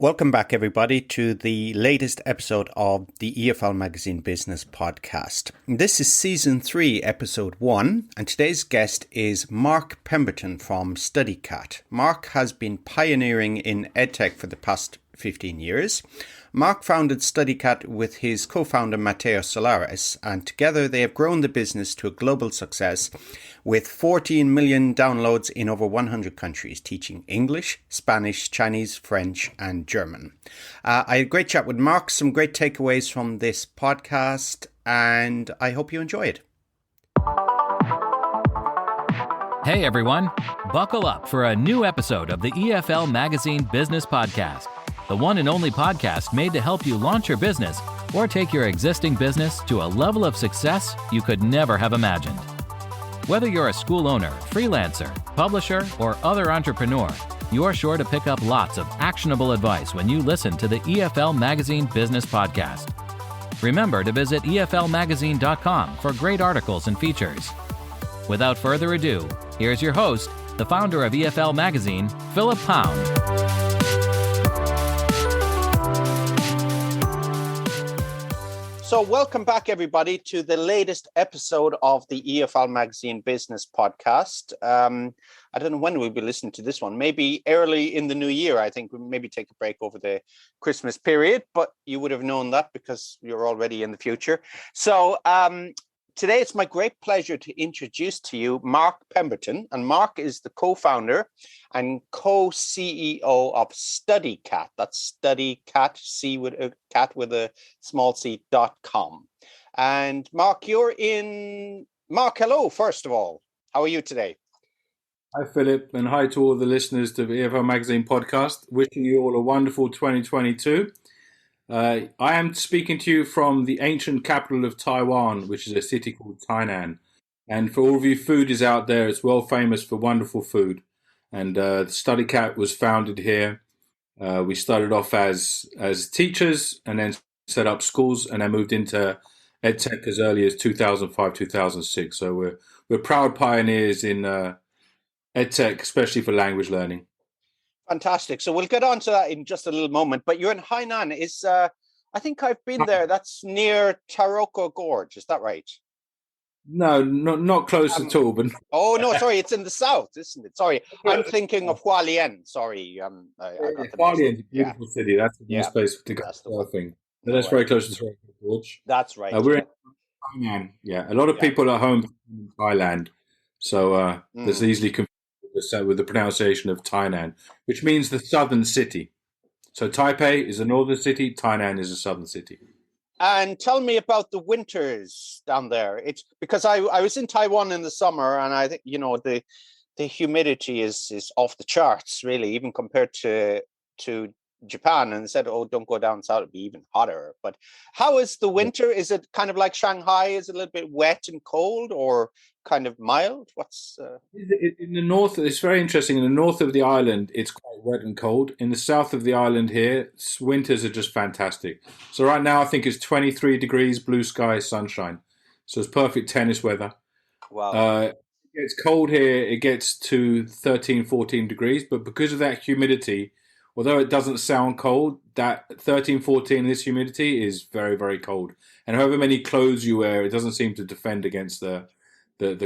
Welcome back, everybody, to the latest episode of the EFL Magazine Business Podcast. This is Season 3, Episode 1, and today's guest is Mark Pemberton from Studycat. Mark has been pioneering in EdTech for the past 15 years. Mark founded Studycat with his co-founder Matteo Solares, and together they have grown the business to a global success with 14 million downloads in over 100 countries, teaching English, Spanish, Chinese, French, and German. I had a great chat with Mark, some great takeaways from this podcast, and I hope you enjoy it. Hey everyone, buckle up for a new episode of the EFL Magazine Business Podcast, the one and only podcast made to help you launch your business or take your existing business to a level of success you could never have imagined. Whether you're a school owner, freelancer, publisher, or other entrepreneur, you're sure to pick up lots of actionable advice when you listen to the EFL Magazine Business Podcast. Remember to visit eflmagazine.com for great articles and features. Without further ado, here's your host, the founder of EFL Magazine, Philip Pound. So welcome back, everybody, to the latest episode of the EFL Magazine Business Podcast. I don't know when we'll be listening to this one. Maybe early in the new year. I think we'll maybe take a break over the Christmas period, but you would have known that because you're already in the future. So today it's my great pleasure to introduce to you Mark Pemberton. And Mark is the co-founder and co-CEO of Studycat. That's Studycat, cat with a small c.com. And Mark, Mark, hello, first of all. How are you today? Hi, Philip, and hi to all the listeners to the EFL Magazine podcast. Wishing you all a wonderful 2022. I am speaking to you from the ancient capital of Taiwan, which is a city called Tainan. And for all of you foodies out there, it's well famous for wonderful food. And Studycat was founded here. We started off as teachers and then set up schools and then moved into EdTech as early as 2005, 2006. So we're proud pioneers in EdTech, especially for language learning. Fantastic. So we'll get on to that in just a little moment. But you're in Hainan. I think I've been there. That's near Taroko Gorge. Is that right? No, not close at all. But oh no, sorry, it's in the south, isn't it? Sorry, I'm thinking of Hualien. Sorry, Hualien is a beautiful city. That's a nice place to go surfing. But that's very close to Taroko Gorge. That's right. We're in Tainan. Yeah, a lot of people at home in Thailand, so there's easily confused with the pronunciation of Tainan, which means the southern city. So Taipei is a northern city, Tainan is a southern city. And tell me about the winters down there. It's because I was in Taiwan in the summer, and I think the humidity is off the charts, really, even compared to Japan. And they said, oh, don't go down south, it'll be even hotter. But how is the winter? Is it kind of like Shanghai? Is it a little bit wet and cold, or kind of mild? What's in the north? It's very interesting. In the north of the island, it's quite wet and cold. In the south of the island here, winters are just fantastic. So right now, I think it's 23 degrees, blue sky, sunshine. So it's perfect tennis weather. Wow. It's cold here. It gets to 13, 14 degrees. But because of that humidity, although it doesn't sound cold, that 13, 14, this humidity is very, very cold. And however many clothes you wear, it doesn't seem to defend against the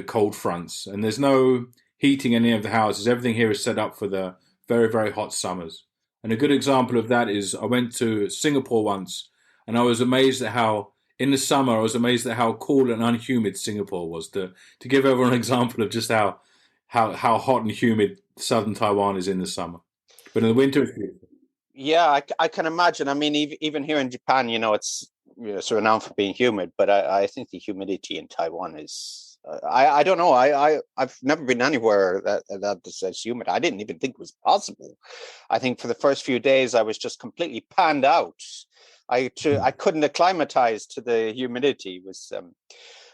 cold fronts. And there's no heating in any of the houses. Everything here is set up for the very, very hot summers. And a good example of that is I went to Singapore once, and I was amazed at how, in the summer, cool and unhumid Singapore was. To give everyone an example of just how hot and humid southern Taiwan is in the summer. But in the winter, it's beautiful. Yeah, I can imagine. I mean, even here in Japan, it's sort of renowned for being humid, but I think the humidity in Taiwan is. I don't know. I've never been anywhere that's humid. I didn't even think it was possible. I think for the first few days, I was just completely panned out. I couldn't acclimatize to the humidity. It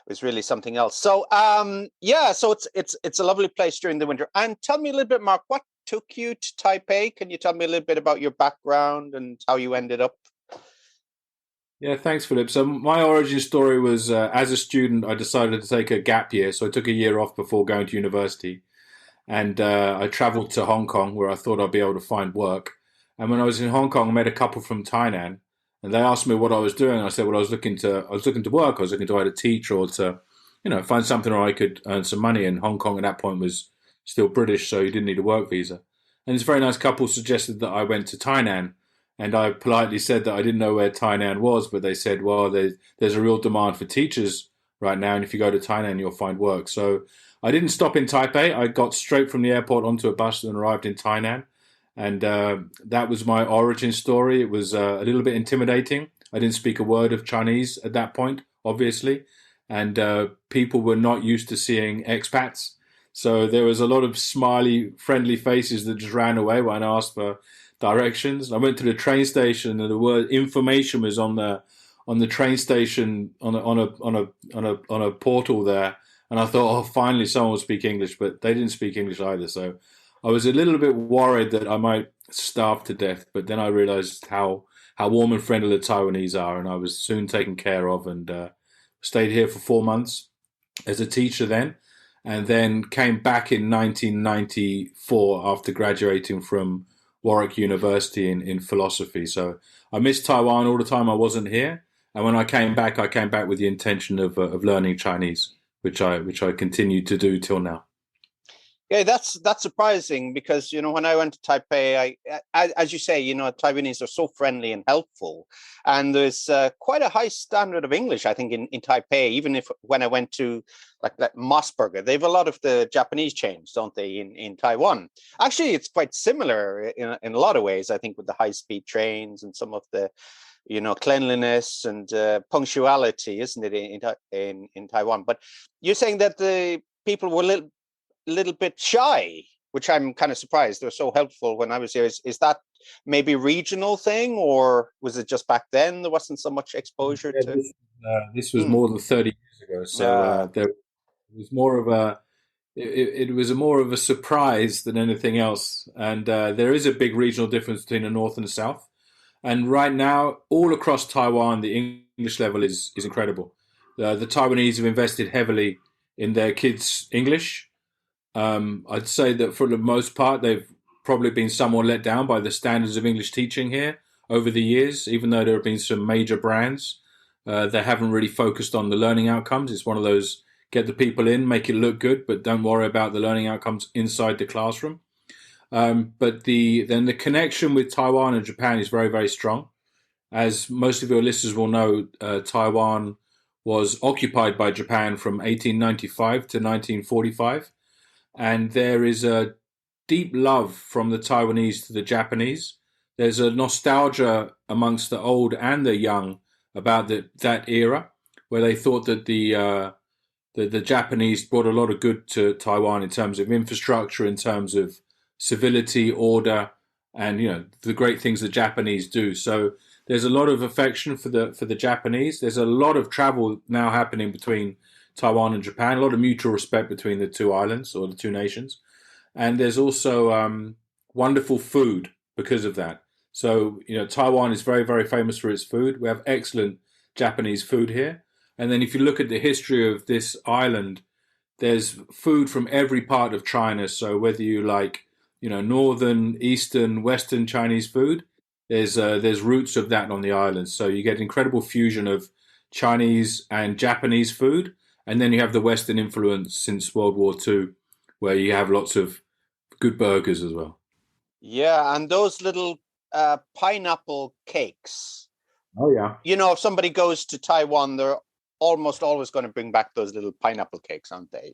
was really something else. So so it's a lovely place during the winter. And tell me a little bit, Mark, what took you to Taipei? Can you tell me a little bit about your background and how you ended up? Yeah, thanks, Philip. So my origin story was as a student, I decided to take a gap year. So I took a year off before going to university. And I traveled to Hong Kong where I thought I'd be able to find work. And when I was in Hong Kong, I met a couple from Tainan, and they asked me what I was doing. I said, well, I was looking to work. I was looking to either teach or to, find something where I could earn some money. And Hong Kong at that point was still British, so you didn't need a work visa. And this very nice couple suggested that I went to Tainan, and I politely said that I didn't know where Tainan was, but they said, well, there's a real demand for teachers right now, and if you go to Tainan, you'll find work. So I didn't stop in Taipei. I got straight from the airport onto a bus and arrived in Tainan. And that was my origin story. It was a little bit intimidating. I didn't speak a word of Chinese at that point, obviously. And people were not used to seeing expats. So there was a lot of smiley, friendly faces that just ran away when I asked for directions. I went to the train station, and the word information was on the train station on a portal there. And I thought, oh, finally someone will speak English, but they didn't speak English either. So I was a little bit worried that I might starve to death, but then I realized how warm and friendly the Taiwanese are, and I was soon taken care of, and stayed here for 4 months as a teacher then, and then came back in 1994 after graduating from Warwick University in philosophy. So I missed Taiwan all the time I wasn't here, and when I came back with the intention of learning Chinese, which I continue to do till now. Yeah, that's surprising because, when I went to Taipei, as you say, Taiwanese are so friendly and helpful. And there's quite a high standard of English, I think, in Taipei, even when I went to like Mossberger, they have a lot of the Japanese chains, don't they, in Taiwan? Actually, it's quite similar in a lot of ways, I think, with the high-speed trains and some of the, cleanliness and punctuality, isn't it, in Taiwan? But you're saying that the people were little bit shy, which I'm kind of surprised. They're so helpful when I was here. Is that maybe a regional thing, or was it just back then there wasn't so much exposure to? This was more than 30 years ago, so there was more of a it was more of a surprise than anything else. And there is a big regional difference between the north and the south. And right now, all across Taiwan, the English level is incredible. The Taiwanese have invested heavily in their kids' English. I'd say that for the most part, they've probably been somewhat let down by the standards of English teaching here over the years, even though there have been some major brands. They haven't really focused on the learning outcomes. It's one of those, get the people in, make it look good, but don't worry about the learning outcomes inside the classroom. But then the connection with Taiwan and Japan is very, very strong. As most of your listeners will know, Taiwan was occupied by Japan from 1895 to 1945. And there is a deep love from the Taiwanese to the Japanese. There's a nostalgia amongst the old and the young about that era, where they thought that the Japanese brought a lot of good to Taiwan in terms of infrastructure, in terms of civility, order, and the great things the Japanese do. So there's a lot of affection for the Japanese. There's a lot of travel now happening between Taiwan and Japan, a lot of mutual respect between the two islands or the two nations. And there's also wonderful food because of that. So, Taiwan is very, very famous for its food. We have excellent Japanese food here. And then if you look at the history of this island, there's food from every part of China. So whether you like, northern, eastern, western Chinese food, there's roots of that on the island. So you get incredible fusion of Chinese and Japanese food. And then you have the Western influence since World War II, where you have lots of good burgers as well. Yeah, and those little pineapple cakes. Oh, yeah. If somebody goes to Taiwan, they're almost always going to bring back those little pineapple cakes, aren't they?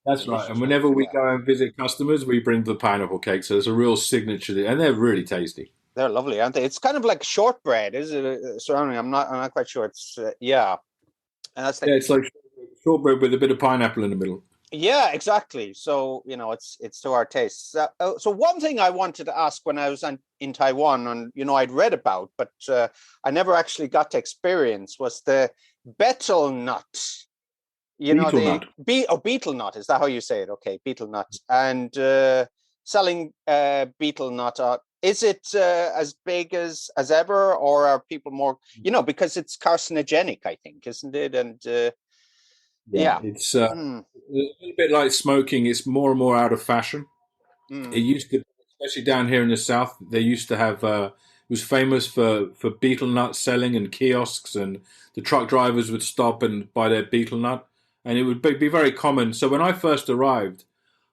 That's right. And whenever we go and visit customers, we bring the pineapple cakes. So it's a real signature, and they're really tasty. They're lovely, aren't they? It's kind of like shortbread, is it? Surrounding, I'm not quite sure. It's yeah. And that's it's like shortbread with a bit of pineapple in the middle. Yeah, exactly. So it's to our tastes. So one thing I wanted to ask when I was in Taiwan, and I'd read about, but I never actually got to experience, was the betel nut. Betel nut. Is that how you say it? Okay, betel nut. And selling betel nut. Is it as big as ever, or are people more? Because it's carcinogenic, I think, isn't it? And yeah, it's a little bit like smoking. It's more and more out of fashion. It used to be especially down here in the south, they used to have. It was famous for betel nut selling and kiosks, and the truck drivers would stop and buy their betel nut, and it would be very common. So when I first arrived,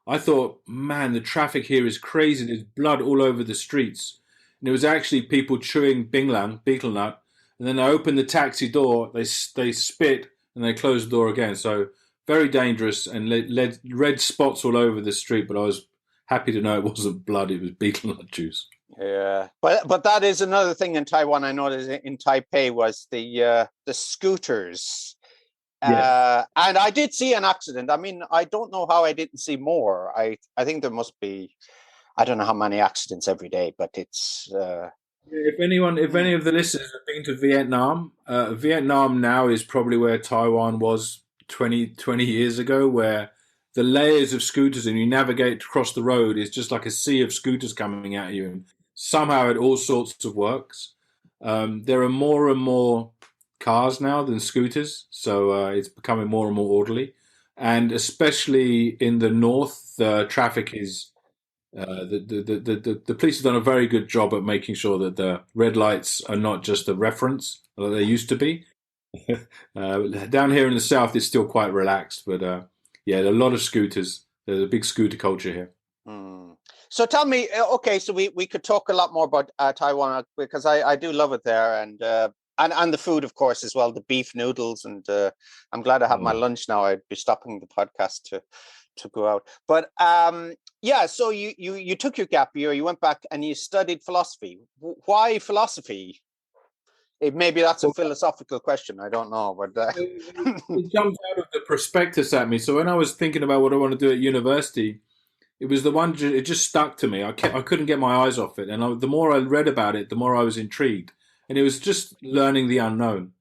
I thought, man, the traffic here is crazy. There's blood all over the streets, and it was actually people chewing binglang, betel nut, and then I opened the taxi door, they spit, and they closed the door again. So very dangerous, and led red spots all over the street. But I was happy to know it wasn't blood; it was betel nut juice. Yeah, but that is another thing in Taiwan. I noticed in Taipei was the scooters. Yes. And I did see an accident. I mean, I don't know how I didn't see more. I think there must be, I don't know how many accidents every day, but it's. If any of the listeners have been to Vietnam, Vietnam now is probably where Taiwan was 20 years ago, where the layers of scooters and you navigate across the road is just like a sea of scooters coming at you. And somehow it all sorts of works. There are more and more cars now than scooters, so it's becoming more and more orderly. And especially in the north, the traffic is the police have done a very good job at making sure that the red lights are not just a reference like they used to be. Down here in the south, it's still quite relaxed, but yeah, there are a lot of scooters. There's a big scooter culture here. Mm. So tell me, okay, so we could talk a lot more about Taiwan because I do love it there, and the food, of course, as well, the beef noodles, and I'm glad I have my lunch now. I'd be stopping the podcast to go out, but yeah. So you took your gap year, you went back and you studied philosophy. Why philosophy? Maybe that's a philosophical question. I don't know, but it jumped out of the prospectus at me. So when I was thinking about what I want to do at university, it was the one. It just stuck to me. I couldn't get my eyes off it, and the more I read about it, the more I was intrigued. And it was just learning the unknown.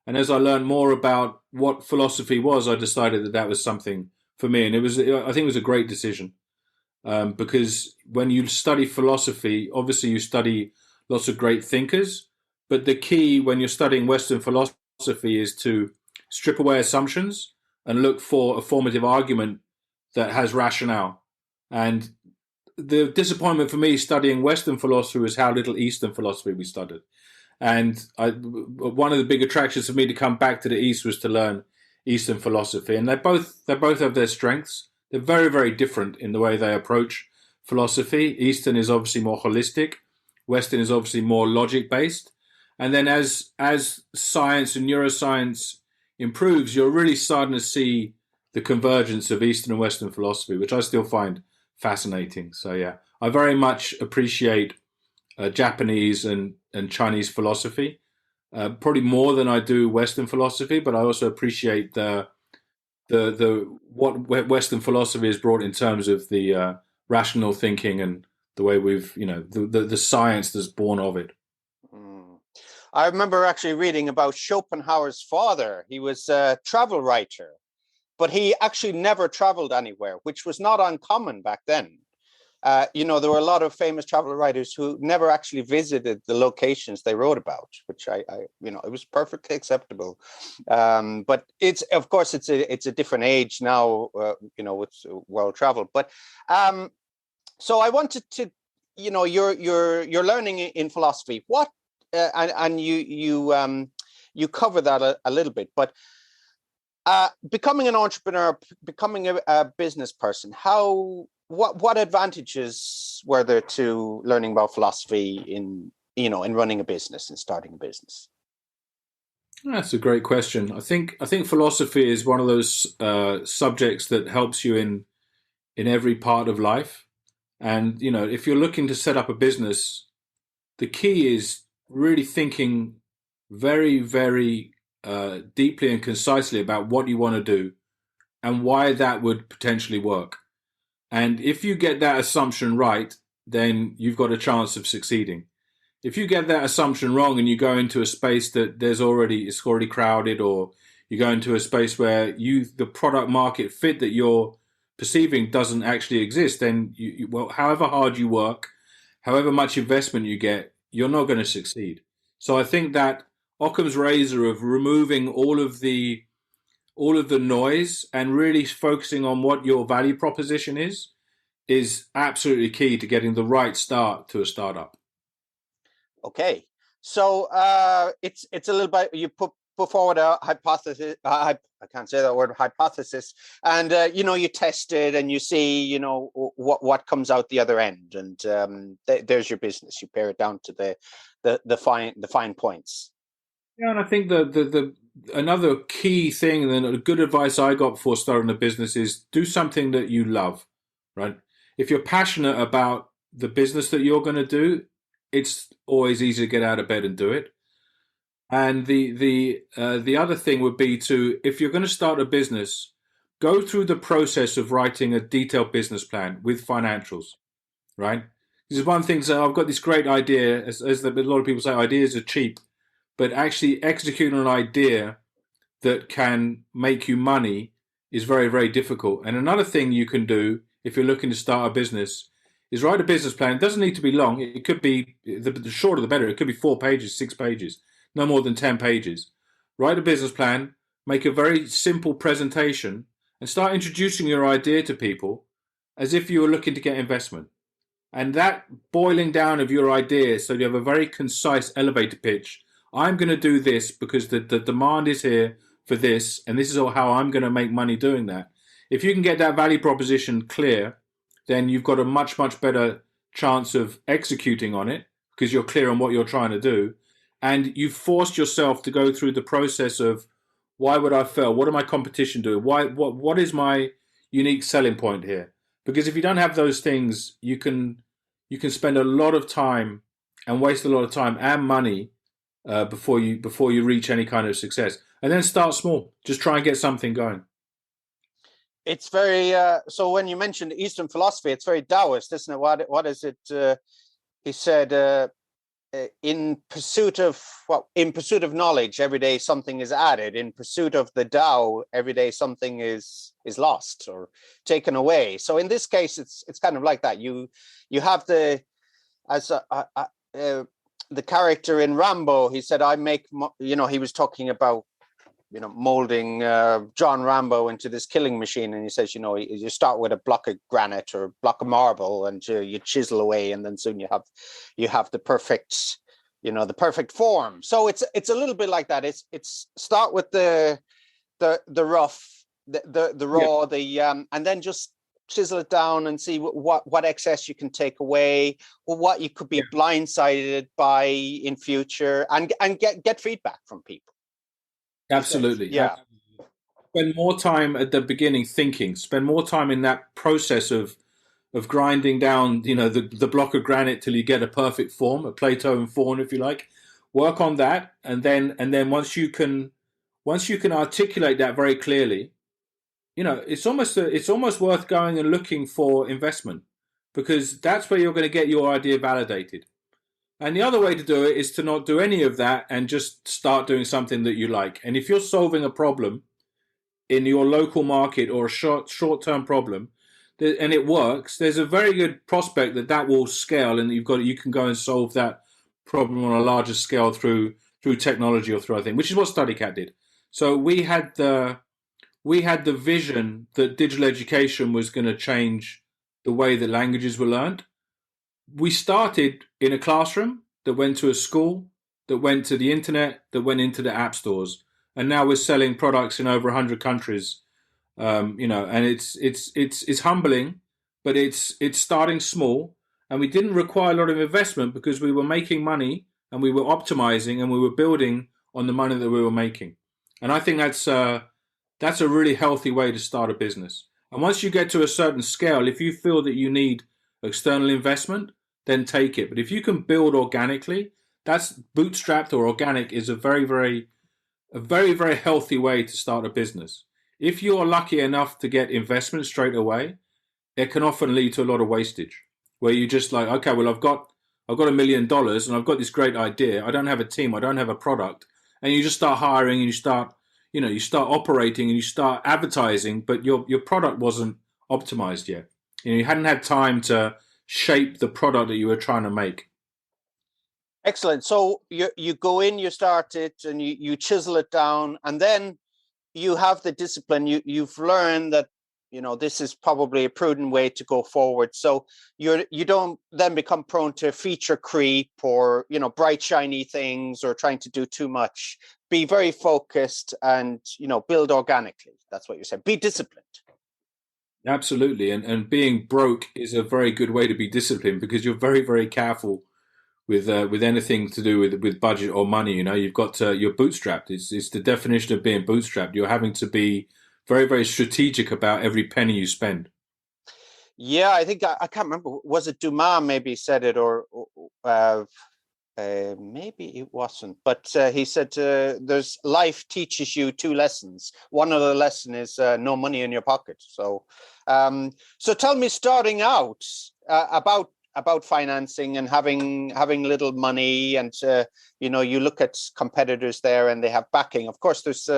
And as I learned more about what philosophy was, I decided that that was something for me. And I think it was a great decision, because when you study philosophy, obviously you study lots of great thinkers. But the key when you're studying Western philosophy is to strip away assumptions and look for a formative argument that has rationale. And the disappointment for me studying Western philosophy was how little Eastern philosophy we studied. And one of the big attractions for me to come back to the East was to learn Eastern philosophy. And they both have their strengths. They're very, very different in the way they approach philosophy. Eastern is obviously more holistic. Western is obviously more logic-based. And then as science and neuroscience improves, you're really starting to see the convergence of Eastern and Western philosophy, which I still find fascinating. So yeah, I very much appreciate Japanese and Chinese philosophy, probably more than I do Western philosophy. But I also appreciate the what Western philosophy has brought in terms of the rational thinking and the way we've the science that's born of it. I remember actually reading about Schopenhauer's father. He was a travel writer, but he actually never traveled anywhere, which was not uncommon back then. There were a lot of famous travel writers who never actually visited the locations they wrote about, which it was perfectly acceptable. But it's a different age now, with world travel. But so I wanted to, you're learning in philosophy. What and you cover that a little bit, but becoming an entrepreneur, becoming a business person, what advantages were there to learning about philosophy in running a business and starting a business? That's a great question. I think philosophy is one of those subjects that helps you in every part of life. And if you're looking to set up a business, the key is really thinking very, very deeply and concisely about what you want to do and why that would potentially work. And if you get that assumption right, then you've got a chance of succeeding. If you get that assumption wrong and you go into a space that it's already crowded, or you go into a space where the product market fit that you're perceiving doesn't actually exist, then however hard you work, however much investment you get, you're not going to succeed. So I think that Occam's razor of removing all of the noise and really focusing on what your value proposition is is absolutely key to getting the right start to a startup. Okay, so it's a little bit, you put forward a hypothesis. I can't say that word, hypothesis, and you test it and you see what comes out the other end, and there's your business. You pare it down to the fine points. Yeah, and I think the another key thing, and a good advice I got before starting a business is do something that you love, right? If you're passionate about the business that you're going to do, it's always easy to get out of bed and do it. And the other thing would be to, if you're going to start a business, go through the process of writing a detailed business plan with financials, right? This is one thing. So I've got this great idea, as a lot of people say, ideas are cheap, but actually executing an idea that can make you money is very, very difficult. And another thing you can do if you're looking to start a business is write a business plan. It doesn't need to be long. It could be, the shorter the better. It could be 4 pages, 6 pages, no more than 10 pages. Write a business plan, make a very simple presentation, and start introducing your idea to people as if you were looking to get investment. And that boiling down of your idea, so you have a very concise elevator pitch. I'm going to do this because the demand is here for this, and this is how I'm going to make money doing that. If you can get that value proposition clear, then you've got a much, much better chance of executing on it because you're clear on what you're trying to do. And you've forced yourself to go through the process of, why would I fail? What are my competition doing? What is my unique selling point here? Because if you don't have those things, you can spend a lot of time and waste a lot of time and money before you reach any kind of success. And then start small. Just try and get something going. It's very so. When you mentioned Eastern philosophy, it's very Taoist, isn't it? What is it? He said, in pursuit of knowledge, every day something is added. In pursuit of the Tao, every day something is lost or taken away. So in this case, it's kind of like that. You have the character in Rambo. He said, he was talking about molding John Rambo into this killing machine, and he says, you start with a block of granite or a block of marble, and you chisel away, and then soon you have the perfect, the perfect form. So it's a little bit like that. It's start with the rough, the raw, and then just chisel it down and see what excess you can take away, or what you could be blindsided by in future, and get feedback from people. Absolutely. Yeah. Spend more time at the beginning thinking. Spend more time in that process of grinding down, the block of granite till you get a perfect form, a Plato and form, if you like. Work on that, and then once you can articulate that very clearly, it's almost worth going and looking for investment, because that's where you're going to get your idea validated. And the other way to do it is to not do any of that and just start doing something that you like. And if you're solving a problem in your local market, or a short-term problem, and it works, there's a very good prospect that will scale, and you can go and solve that problem on a larger scale through technology or through other things, which is what Studycat did. So we had the vision that digital education was going to change the way that languages were learned. We started in a classroom that went to a school, that went to the internet, that went into the app stores, and now we're selling products in over 100 countries. And it's humbling, but it's starting small, and we didn't require a lot of investment because we were making money and we were optimizing and we were building on the money that we were making. And I think that's a really healthy way to start a business. And once you get to a certain scale, if you feel that you need external investment, then take it. But if you can build organically, that's bootstrapped or organic is a very, very healthy way to start a business. If you are lucky enough to get investment straight away, it can often lead to a lot of wastage, where you just like, okay, well, I've got $1 million and I've got this great idea. I don't have a team. I don't have a product. And you just start hiring and you start operating and you start advertising, but your product wasn't optimized yet. You hadn't had time to shape the product that you were trying to make. Excellent. So you go in, you start it, and you chisel it down, and then you have the discipline. You've learned that this is probably a prudent way to go forward. So you don't then become prone to feature creep or, bright, shiny things or trying to do too much. Be very focused and, build organically. That's what you said. Be disciplined. Absolutely. And being broke is a very good way to be disciplined, because you're very, very careful with anything to do with budget or money. You've got you're bootstrapped. It's the definition of being bootstrapped. You're having to be very, very strategic about every penny you spend. Yeah, I think I can't remember. Was it Dumas maybe said it, or maybe it wasn't? But he said, "There's life teaches you two lessons. One of the lesson is no money in your pocket." So, so tell me, starting out about financing and having little money, and you look at competitors there and they have backing. Of course, there's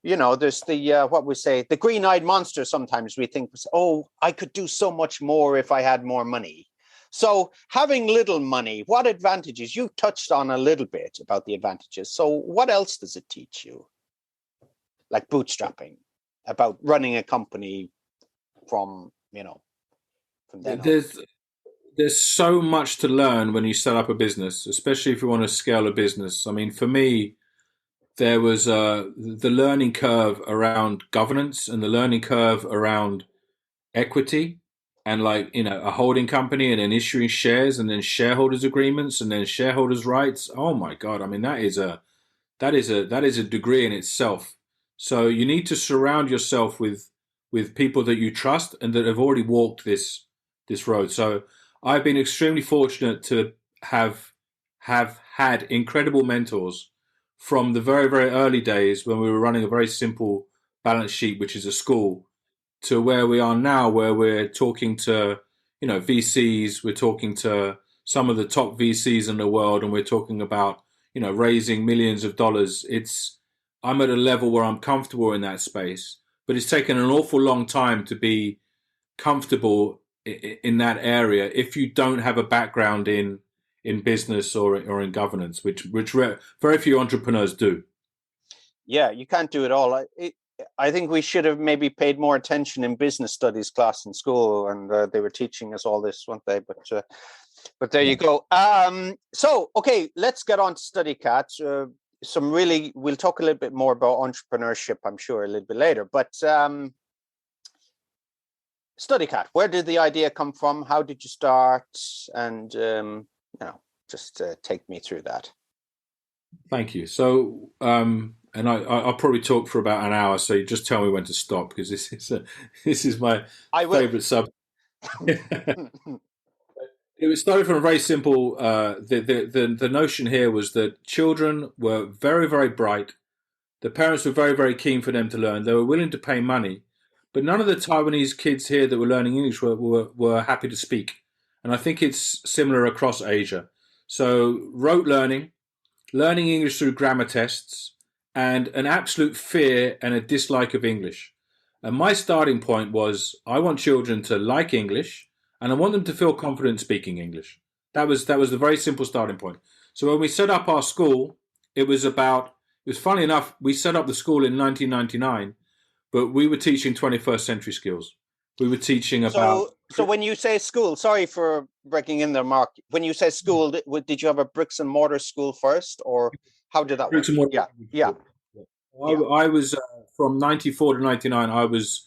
there's the what we say, the green-eyed monster. Sometimes we think, oh, I could do so much more if I had more money. So having little money, what advantages? You touched on a little bit about the advantages. So what else does it teach you? Like bootstrapping, about running a company from then on. There's so much to learn when you set up a business, especially if you want to scale a business. I mean, for me, there was the learning curve around governance and the learning curve around equity, and a holding company, and then issuing shares, and then shareholders agreements, and then shareholders rights. Oh my God. I mean, that is a degree in itself. So you need to surround yourself with people that you trust and that have already walked this road. So I've been extremely fortunate to have had incredible mentors from the very, very early days when we were running a very simple balance sheet, which is a school, to where we are now, where we're talking to, VCs, we're talking to some of the top VCs in the world, and we're talking about, raising millions of dollars. I'm at a level where I'm comfortable in that space, but it's taken an awful long time to be comfortable in that area if you don't have a background in business or in governance, which very few entrepreneurs do. Yeah, you can't do it all. I think we should have maybe paid more attention in business studies class in school, and they were teaching us all this, weren't they? But there you go. So, okay, let's get on to Studycat. We'll talk a little bit more about entrepreneurship, I'm sure, a little bit later. But Studycat, where did the idea come from? How did you start? And just take me through that. Thank you. So, and I'll probably talk for about an hour. So you just tell me when to stop, because this is my favorite subject. It started from a very simple. The notion here was that children were very, very bright. The parents were very, very keen for them to learn. They were willing to pay money, but none of the Taiwanese kids here that were learning English were happy to speak. And I think it's similar across Asia. So rote learning English through grammar tests, and an absolute fear and a dislike of English. And my starting point was, I want children to like English, and I want them to feel confident speaking English. That was the very simple starting point. So when we set up our school, it was funny enough, we set up the school in 1999, but we were teaching 21st century skills. We were teaching about... So when you say school, sorry for breaking in there, Mark. When you say school, did you have a bricks and mortar school first, or how did that work? Bricks and mortar. Yeah. I was from 94 to 99. I was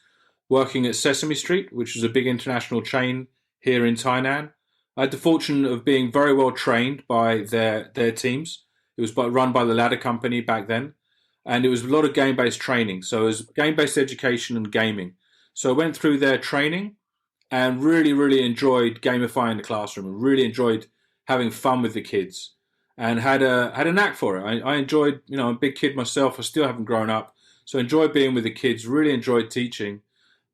working at Sesame Street, which was a big international chain here in Tainan. I had the fortune of being very well trained by their teams. It was run by the ladder company back then, and it was a lot of game-based training. So it was game-based education and gaming. So I went through their training and really, really enjoyed gamifying the classroom, and really enjoyed having fun with the kids, and had a knack for it. I enjoyed, I'm a big kid myself. I still haven't grown up. So I enjoyed being with the kids, really enjoyed teaching,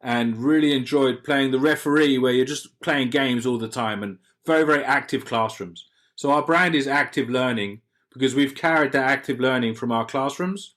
and really enjoyed playing the referee, where you're just playing games all the time, and very, very active classrooms. So our brand is active learning, because we've carried that active learning from our classrooms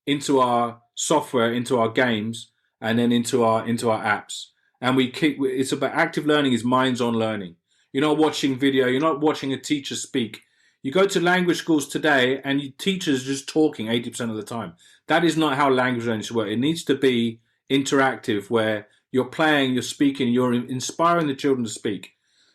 into our software, into our games, and then into our apps. And it's about active learning is minds-on learning. You're not watching video. You're not watching a teacher speak. You go to language schools today, and teachers are just talking 80% of the time. That is not how language learning should work. It needs to be interactive, where you're playing, you're speaking, you're inspiring the children to speak.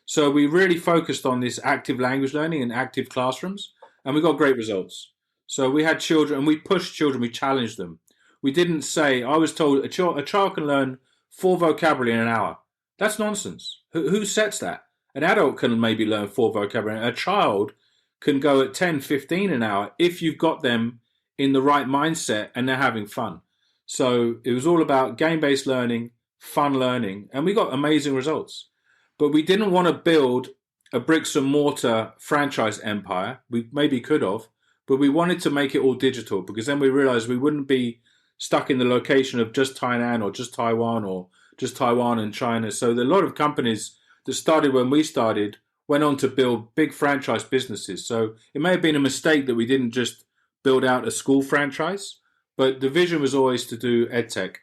So we really focused on this active language learning and active classrooms, and we got great results. So we had children, and we pushed children, we challenged them. We didn't say, I was told a child can learn 4 vocabulary in an hour. That's nonsense. Who sets that? An adult can maybe learn 4 vocabulary. A child can go at 10, 15 an hour if you've got them in the right mindset and they're having fun. So it was all about game-based learning, fun learning, and we got amazing results. But we didn't want to build a bricks and mortar franchise empire. We maybe could have, but we wanted to make it all digital, because then we realized we wouldn't be stuck in the location of just Tainan or just Taiwan or just Taiwan and China. So a lot of companies that started when we started went on to build big franchise businesses. So it may have been a mistake that we didn't just build out a school franchise, but the vision was always to do EdTech.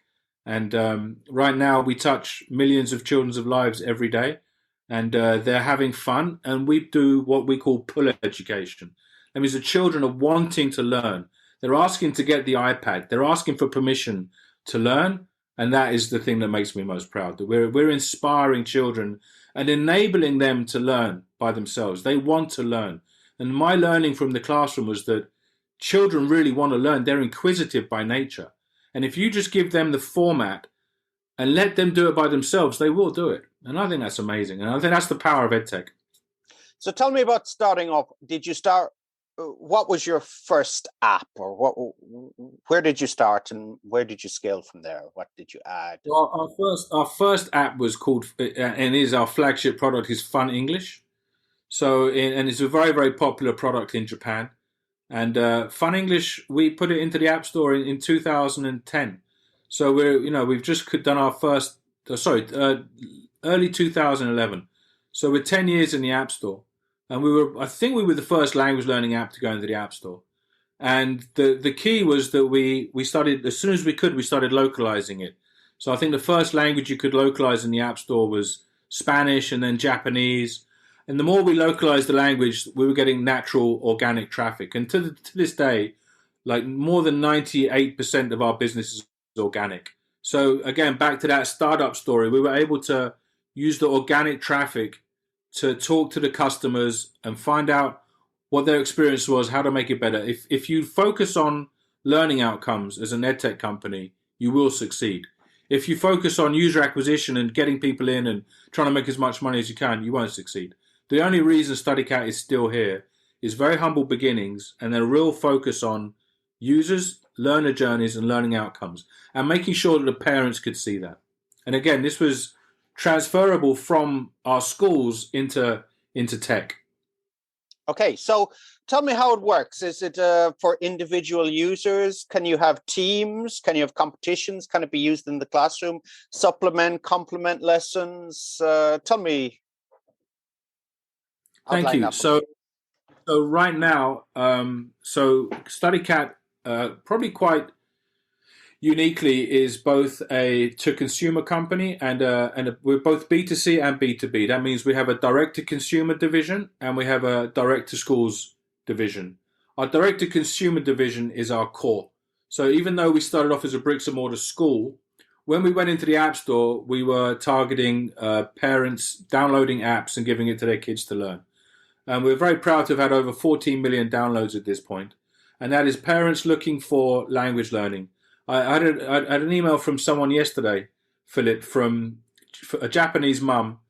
And right now we touch millions of children's lives every day, and they're having fun. And we do what we call pull education. That means the children are wanting to learn. They're asking to get the iPad. They're asking for permission to learn. And that is the thing that makes me most proud, that we're inspiring children and enabling them to learn by themselves. They want to learn. And my learning from the classroom was that children really want to learn. They're inquisitive by nature. And if you just give them the format and let them do it by themselves, they will do it. And I think that's amazing. And I think that's the power of EdTech. So tell me about starting off. What was your first app, or where did you start and where did you scale from there? What did you add? Well, our first app was called, and is our flagship product, is Fun English. So, and it's a very, very popular product in Japan. And Fun English, we put it into the App Store in 2010. So we've just done our first, early 2011. So we're 10 years in the App Store. And I think we were the first language learning app to go into the App Store. And the key was that we started, as soon as we could, we started localizing it. So I think the first language you could localize in the App Store was Spanish, and then Japanese. And the more we localized the language, we were getting natural organic traffic. And to this day, like more than 98% of our business is organic. So again, back to that startup story, we were able to use the organic traffic to talk to the customers and find out what their experience was, how to make it better. If you focus on learning outcomes as an EdTech company, you will succeed. If you focus on user acquisition and getting people in and trying to make as much money as you can, you won't succeed. The only reason Studycat is still here is very humble beginnings and a real focus on users, learner journeys, and learning outcomes, and making sure that the parents could see that. And again, this was transferable from our schools into tech. Okay, so tell me how it works. Is it for individual users? Can you have teams? Can you have competitions? Can it be used in the classroom? Complement lessons? Tell me. Thank you. So right now, so Studycat probably quite uniquely is both a to-consumer company and we're both B2C and B2B. That means we have a direct-to-consumer division and we have a direct-to-schools division. Our direct-to-consumer division is our core. So even though we started off as a bricks-and-mortar school, when we went into the App Store, we were targeting parents downloading apps and giving it to their kids to learn. And we're very proud to have had over 14 million downloads at this point. And that is parents looking for language learning. I had an email from someone yesterday, Philip, from a Japanese mum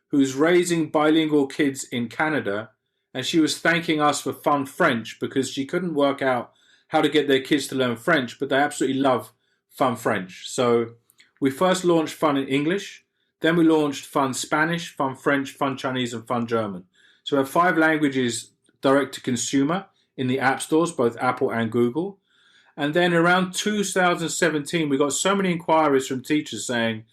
who's raising bilingual kids in Canada, and she was thanking us for Fun French because she couldn't work out how to get their kids to learn French, but they absolutely love Fun French. So we first launched Fun in English, then we launched Fun Spanish, Fun French, Fun Chinese, and Fun German. So we have 5 languages direct to consumer in the app stores, both Apple and Google. And then around 2017, we got so many inquiries from teachers saying,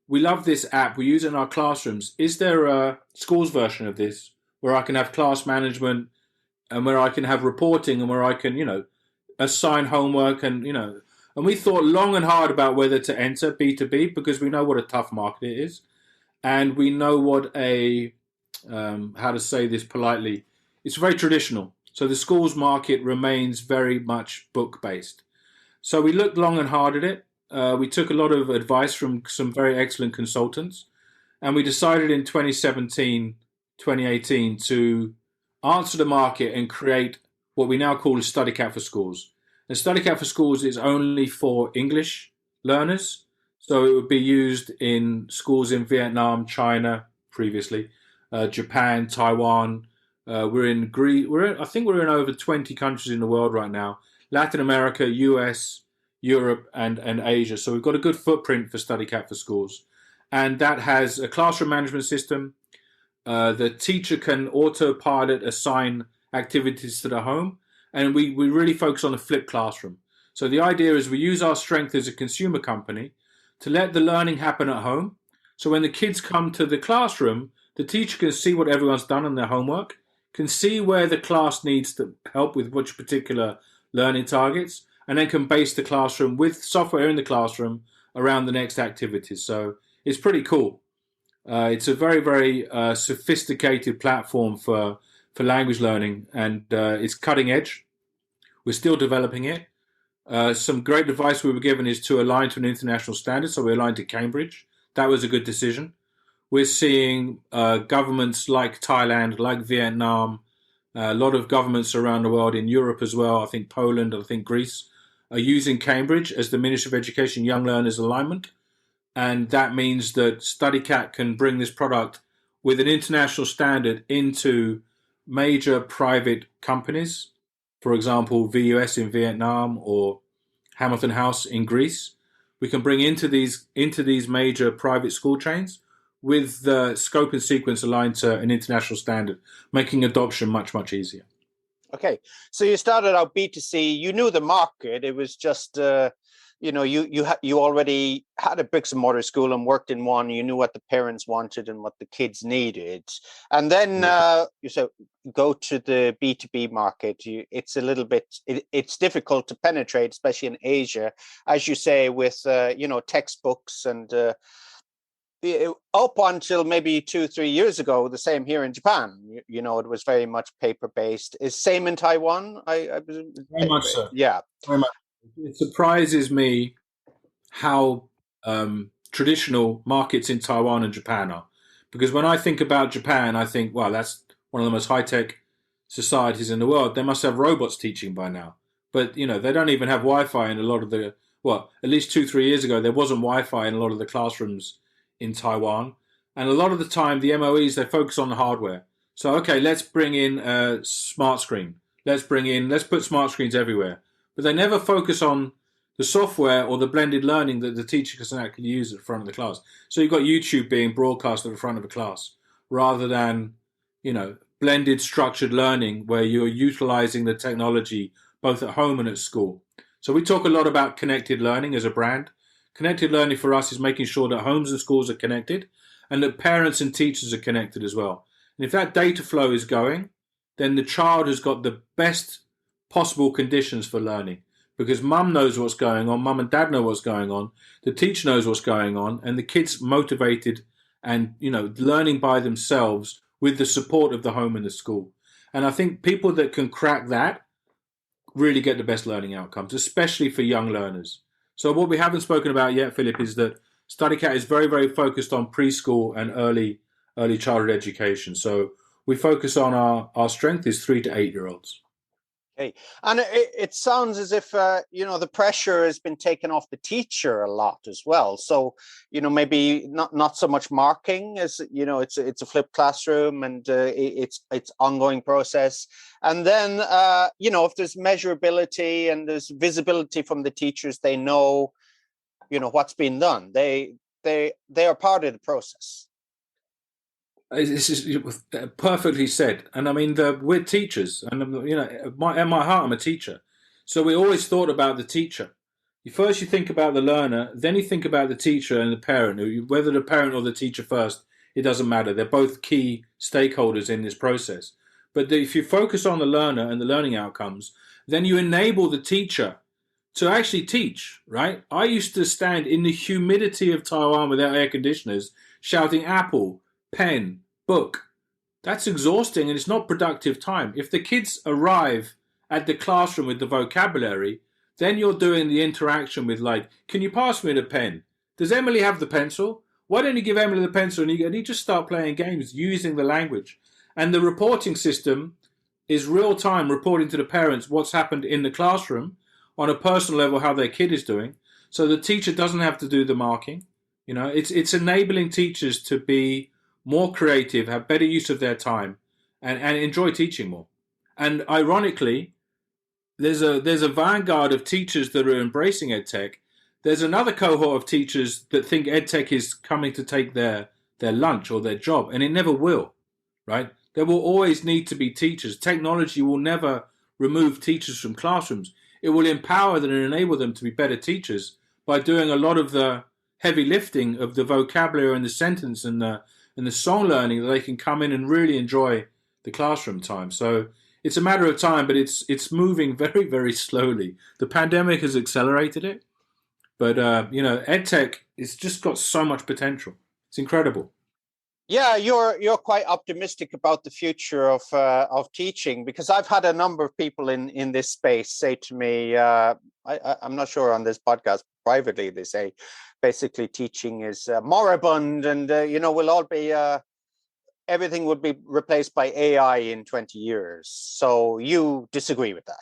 we love this app, we use it in our classrooms. Is there a schools version of this where I can have class management and where I can have reporting and where I can, assign homework and we thought long and hard about whether to enter B2B because we know what a tough market it is. And we know what how to say this politely, it's very traditional. So the schools market remains very much book-based. So we looked long and hard at it. We took a lot of advice from some very excellent consultants, and we decided in 2017, 2018 to answer the market and create what we now call a Studycat for Schools. And Studycat for Schools is only for English learners, so it would be used in schools in Vietnam, China previously, Japan, Taiwan. We're in Greece. I think we're in over 20 countries in the world right now. Latin America, US, Europe, and Asia. So we've got a good footprint for Studycat for Schools. And that has a classroom management system. The teacher can autopilot assign activities to the home. And we really focus on a flipped classroom. So the idea is we use our strength as a consumer company to let the learning happen at home. So when the kids come to the classroom, the teacher can see what everyone's done on their homework, can see where the class needs to help with which particular learning targets, and then can base the classroom with software in the classroom around the next activities. So it's pretty cool. It's a very, very sophisticated platform for language learning, and it's cutting edge. We're still developing it. Some great advice we were given is to align to an international standard, so we're aligned to Cambridge. That was a good decision. We're seeing governments like Thailand, like Vietnam, a lot of governments around the world, in Europe as well, I think Poland, I think Greece, are using Cambridge as the Ministry of Education Young Learners Alignment. And that means that Studycat can bring this product with an international standard into major private companies. For example, VUS in Vietnam or Hamilton House in Greece. We can bring into these major private school chains with the scope and sequence aligned to an international standard, making adoption much, much easier. Okay, so you started out B2C. You knew the market. It was just, you already had a bricks and mortar school and worked in one. You knew what the parents wanted and what the kids needed. And then you said, go to the B2B market. It's a little bit, it's difficult to penetrate, especially in Asia, as you say, with, textbooks and up until maybe 2-3 years ago, the same here in Japan. It was very much paper based. Is same in Taiwan? I very much so. Yeah, very much. It surprises me how traditional markets in Taiwan and Japan are, because when I think about Japan, I think, well, that's one of the most high tech societies in the world. They must have robots teaching by now, but they don't even have Wi-Fi in a lot of the. Well, at least 2-3 years ago, there wasn't Wi-Fi in a lot of the classrooms in Taiwan, and a lot of the time the MOEs, they focus on the hardware. So okay, let's bring in a smart screen. Let's put smart screens everywhere, but they never focus on the software or the blended learning that the teacher can actually use at the front of the class. So you've got YouTube being broadcast at the front of the class rather than blended structured learning where you're utilizing the technology both at home and at school. So we talk a lot about connected learning as a brand. Connected learning for us is making sure that homes and schools are connected and that parents and teachers are connected as well. And if that data flow is going, then the child has got the best possible conditions for learning, because mum knows what's going on, mum and dad know what's going on, the teacher knows what's going on, and the kid's motivated and learning by themselves with the support of the home and the school. And I think people that can crack that really get the best learning outcomes, especially for young learners. So what we haven't spoken about yet, Philip, is that Studycat is very, very focused on preschool and early childhood education. So we focus on our strength is 3 to 8 year olds. Okay, and it sounds as if the pressure has been taken off the teacher a lot as well. So maybe not so much marking as it's a flipped classroom and it's ongoing process. And then if there's measurability and there's visibility from the teachers, they know what's been done. They are part of the process. This is perfectly said, and I mean we're teachers, and at my heart I'm a teacher, so we always thought about the teacher. First you think about the learner, then you think about the teacher and the parent. Whether the parent or the teacher first, it doesn't matter. They're both key stakeholders in this process. But if you focus on the learner and the learning outcomes, then you enable the teacher to actually teach. Right? I used to stand in the humidity of Taiwan without air conditioners, shouting apple, pen, book. That's exhausting and it's not productive time. If the kids arrive at the classroom with the vocabulary, then you're doing the interaction with like, can you pass me the pen? Does Emily have the pencil? Why don't you give Emily the pencil and you just start playing games using the language? And the reporting system is real time reporting to the parents what's happened in the classroom on a personal level, how their kid is doing. So the teacher doesn't have to do the marking. It's enabling teachers to be more creative, have better use of their time, and enjoy teaching more. And ironically, there's a vanguard of teachers that are embracing EdTech. There's another cohort of teachers that think EdTech is coming to take their lunch or their job, and it never will, right? There will always need to be teachers. Technology will never remove teachers from classrooms. It will empower them and enable them to be better teachers by doing a lot of the heavy lifting of the vocabulary and the sentence and the song learning that they can come in and really enjoy the classroom time. So it's a matter of time, but it's moving very, very slowly. The pandemic has accelerated it, but EdTech has just got so much potential. It's incredible. Yeah, you're quite optimistic about the future of teaching, because I've had a number of people in this space say to me, I'm not sure on this podcast, privately they say, basically teaching is moribund, and we'll all be everything would be replaced by AI in 20 years. So you disagree with that?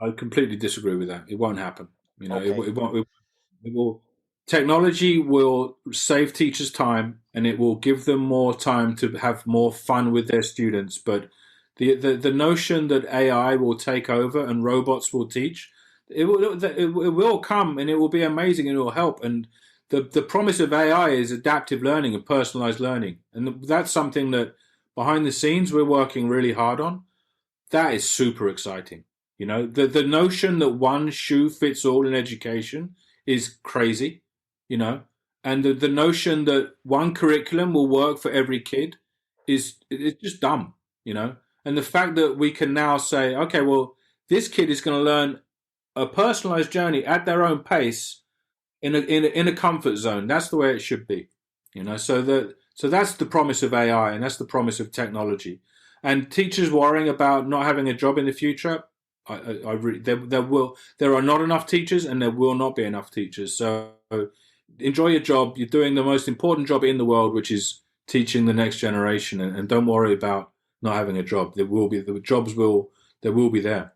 I completely disagree with that. It won't happen. Okay. It will. Technology will save teachers time, and it will give them more time to have more fun with their students. But the notion that AI will take over and robots will teach, it will come, and it will be amazing, and it will help. And the promise of AI is adaptive learning and personalized learning, and that's something that behind the scenes we're working really hard on. That is super exciting. The notion that one shoe fits all in education is crazy. And the notion that one curriculum will work for every kid it's just dumb. And the fact that we can now say, okay, well, this kid is going to learn a personalized journey at their own pace in a comfort zone. That's the way it should be. So that's the promise of AI, and that's the promise of technology. And teachers worrying about not having a job in the future, there are not enough teachers, and there will not be enough teachers. So enjoy your job. You're doing the most important job in the world, which is teaching the next generation, and don't worry about not having a job. There will be there.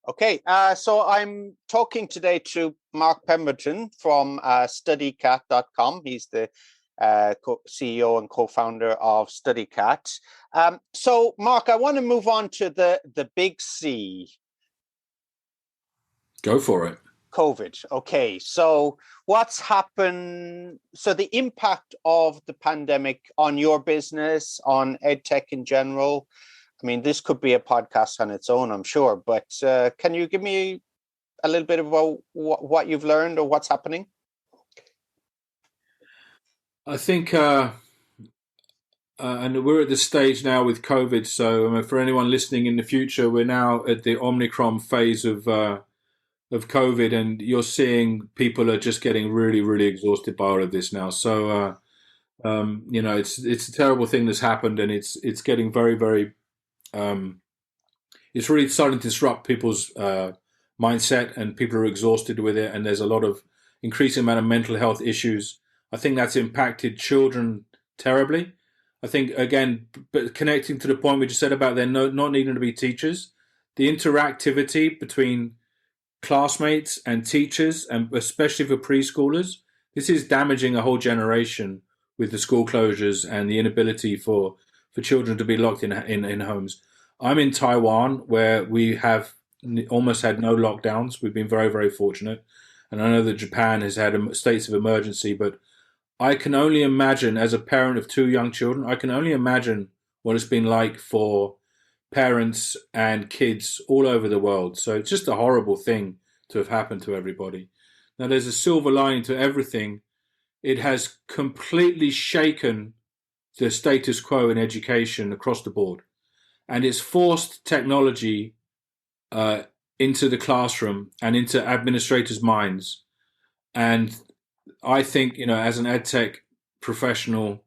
Okay, so I'm talking today to Mark Pemberton from Studycat.com. He's the CEO and co-founder of Studycat. So, Mark, I want to move on to the big C. Go for it. COVID. Okay, so what's happened? So the impact of the pandemic on your business, on EdTech in general. I mean, this could be a podcast on its own, I'm sure, but can you give me a little bit about what you've learned or what's happening? I think, and we're at the stage now with COVID, so for anyone listening in the future, we're now at the Omicron phase of COVID, and you're seeing people are just getting really, really exhausted by all of this now. So, it's a terrible thing that's happened, and it's getting very, very, it's really starting to disrupt people's mindset, and people are exhausted with it, and there's a lot of increasing amount of mental health issues. I think that's impacted children terribly. I think, again, but connecting to the point we just said about there not needing to be teachers, the interactivity between classmates and teachers, and especially for preschoolers, this is damaging a whole generation with the school closures and the inability for children to be locked in homes. I'm in Taiwan, where we have almost had no lockdowns. We've been very, very fortunate. And I know that Japan has had states of emergency, but I can only imagine, as a parent of two young children, I can only imagine what it's been like for parents and kids all over the world. So it's just a horrible thing to have happened to everybody. Now, there's a silver lining to everything. It has completely shaken the status quo in education across the board. And it's forced technology into the classroom and into administrators' minds. And I think, as an EdTech professional,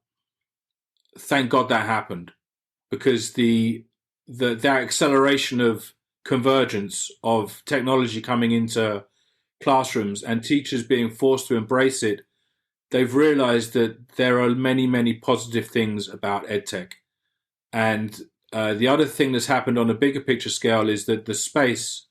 thank God that happened, because that acceleration of convergence of technology coming into classrooms and teachers being forced to embrace it, they've realized that there are many, many positive things about EdTech. And the other thing that's happened on a bigger picture scale is that the space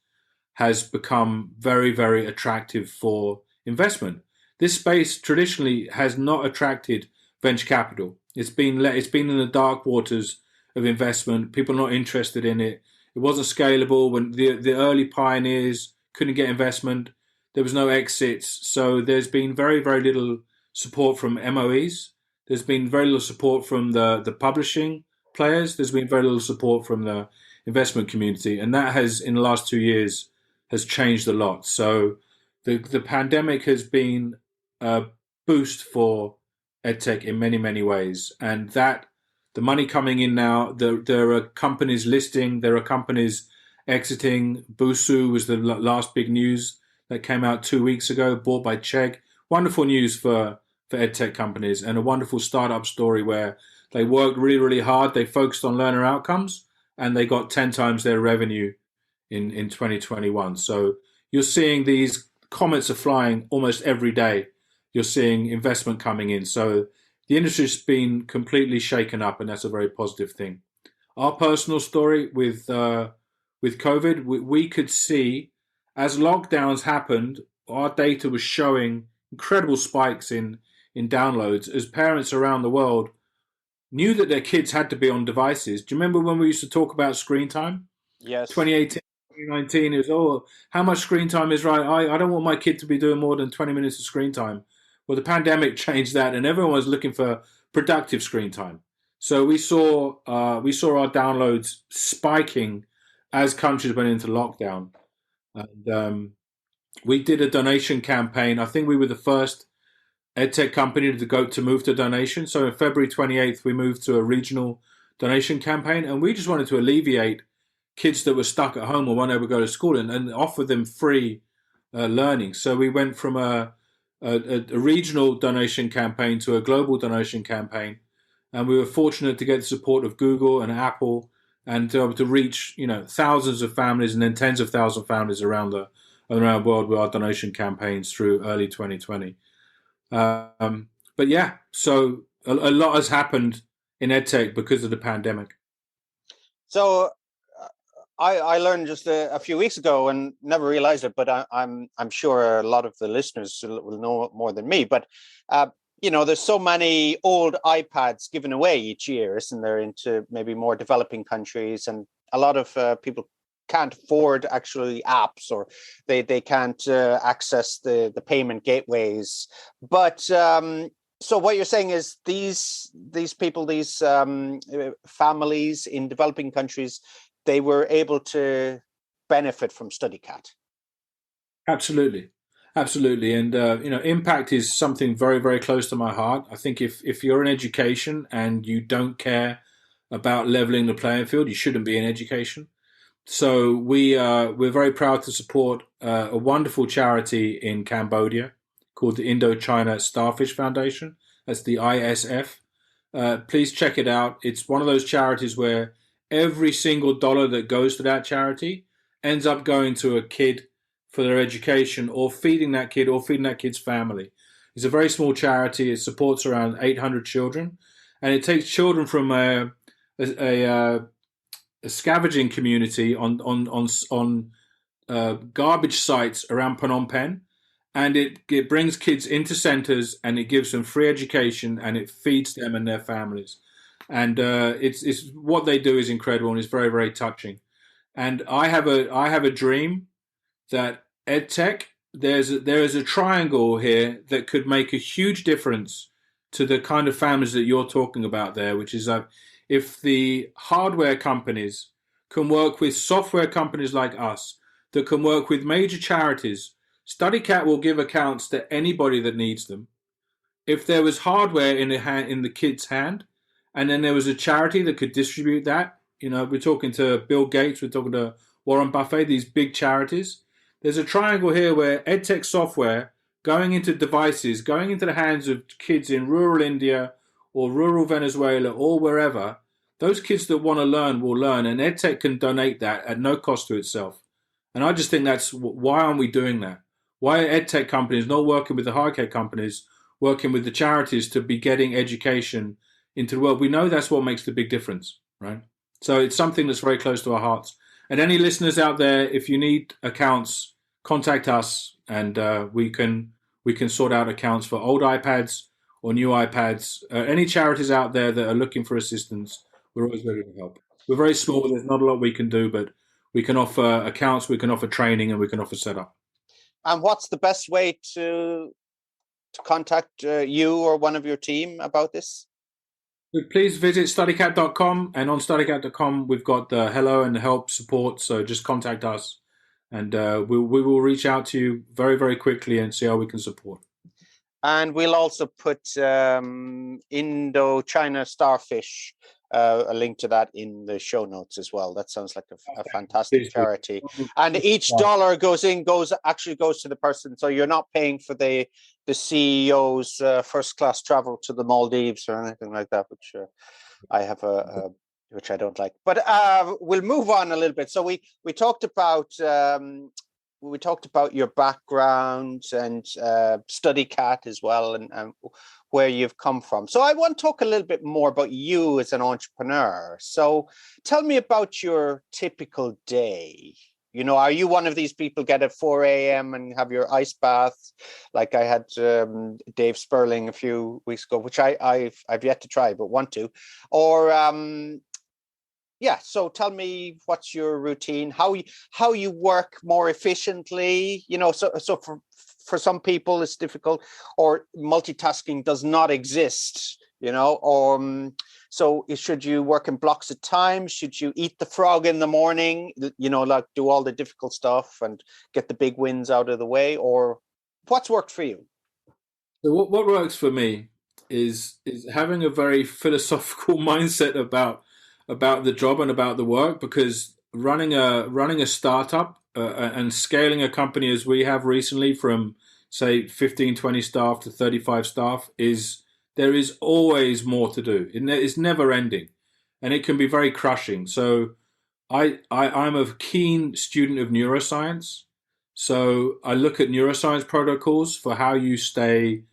has become very, very attractive for investment. This space traditionally has not attracted venture capital. It's been in the dark waters of investment. People are not interested in it. It wasn't scalable when the early pioneers couldn't get investment. There was no exits. So there's been very, very little support from MOEs. There's been very little support from the publishing players. There's been very little support from the investment community. And that has, in the last 2 years, has changed a lot. So the pandemic has been a boost for EdTech in many, many ways. And that the money coming in now, there are companies listing, there are companies exiting. Busu was the last big news that came out 2 weeks ago, bought by Chegg. Wonderful news for EdTech companies, and a wonderful startup story where they worked really, really hard. They focused on learner outcomes, and they got 10 times their revenue in 2021. So you're seeing these comets are flying almost every day. You're seeing investment coming in. So the industry's been completely shaken up, and that's a very positive thing. Our personal story with COVID, we could see as lockdowns happened, our data was showing incredible spikes in downloads as parents around the world knew that their kids had to be on devices. Do you remember when we used to talk about screen time? Yes. 2018, 2019, it was, how much screen time is right? I don't want my kid to be doing more than 20 minutes of screen time. Well, the pandemic changed that, and everyone was looking for productive screen time. So we saw our downloads spiking as countries went into lockdown. And we did a donation campaign. I think we were the first EdTech company to move to donation. So on February 28th, we moved to a regional donation campaign, and we just wanted to alleviate kids that were stuck at home or weren't able to go to school and offer them free learning. So we went from a regional donation campaign to a global donation campaign, and we were fortunate to get the support of Google and Apple and to be able to reach thousands of families and then tens of thousands of families around the world with our donation campaigns through early 2020. But yeah, so a lot has happened in EdTech because of the pandemic. So I learned just a few weeks ago and never realized it, but I'm sure a lot of the listeners will know more than me. But there's so many old iPads given away each year, isn't there, into maybe more developing countries, and a lot of people can't afford actually apps, or they can't access the payment gateways. But so what you're saying is these people, these families in developing countries, they were able to benefit from Studycat. Absolutely. And impact is something very, very close to my heart. I think if you're in education and you don't care about leveling the playing field, you shouldn't be in education. So we're very proud to support a wonderful charity in Cambodia called the Indochina Starfish Foundation. That's the ISF. Please check it out. It's one of those charities where every single dollar that goes to that charity ends up going to a kid for their education, or feeding that kid, or feeding that kid's family. It's a very small charity. It supports around 800 children, and it takes children from a scavenging community on garbage sites around Phnom Penh, and it brings kids into centers, and it gives them free education, and it feeds them and their families. And it's what they do is incredible, and it's very, very touching. And I have a dream that EdTech, there is a triangle here that could make a huge difference to the kind of families that you're talking about there, which is that if the hardware companies can work with software companies like us, that can work with major charities, Studycat will give accounts to anybody that needs them. If there was hardware in the kid's hand, and then there was a charity that could distribute that, we're talking to Bill Gates, we're talking to Warren Buffett, these big charities. There's a triangle here where EdTech software going into devices, going into the hands of kids in rural India or rural Venezuela or wherever, those kids that want to learn will learn, and EdTech can donate that at no cost to itself. And I just think that's why aren't we doing that? Why are EdTech companies not working with the higher K companies, working with the charities to be getting education into the world? We know that's what makes the big difference, right? So it's something that's very close to our hearts. And any listeners out there, if you need accounts, contact us, and we can sort out accounts for old iPads or new iPads. Any charities out there that are looking for assistance, we're always ready to help. We're very small. There's not a lot we can do, but we can offer accounts, we can offer training, and we can offer setup. And what's the best way to contact you or one of your team about this? Please visit studycat.com, and on studycat.com we've got the hello and the help support. So just contact us, and we will reach out to you very, very quickly and see how we can support. And we'll also put Indochina Starfish, a link to that in the show notes as well. That sounds like a fantastic charity. And each dollar goes to the person. So you're not paying for the CEO's first class travel to the Maldives or anything like that, which I have which I don't like. But we'll move on a little bit. So we talked about your background and Studycat as well, and where you've come from. So I want to talk a little bit more about you as an entrepreneur. So tell me about your typical day. Are you one of these people get at 4 a.m. and have your ice bath, like I had Dave Sperling a few weeks ago, which I've yet to try but want to, or so tell me what's your routine, how you work more efficiently. So for some people it's difficult, or multitasking does not exist. So should you work in blocks of time? Should you eat the frog in the morning? Like do all the difficult stuff and get the big wins out of the way, or what's worked for you? So what works for me is having a very philosophical mindset about the job and about the work, because running a startup and scaling a company as we have recently from say 15, 20 staff to 35 staff there is always more to do. It's never ending, and it can be very crushing. So I'm a keen student of neuroscience. So I look at neuroscience protocols for how you stay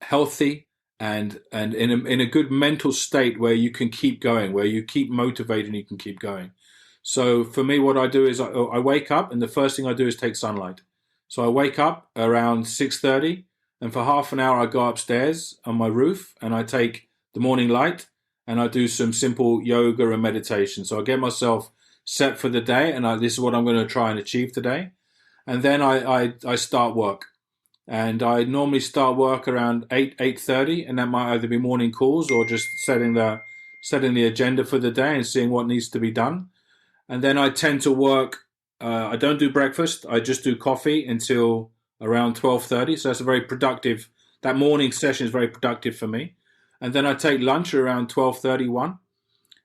healthy and in a good mental state where you can keep going, where you keep motivated and you can keep going. So for me, what I do is I wake up, and the first thing I do is take sunlight. So I wake up around 6:30, and for half an hour I go upstairs on my roof and I take the morning light and I do some simple yoga and meditation. So I get myself set for the day, and this is what I'm going to try and achieve today. And then I start work. And I normally start work around 8:30, and that might either be morning calls or just setting the agenda for the day and seeing what needs to be done. And then I tend to work. I don't do breakfast. I just do coffee until around 12:30. So that's a very productive. That morning session is very productive for me. And then I take lunch around 12:31,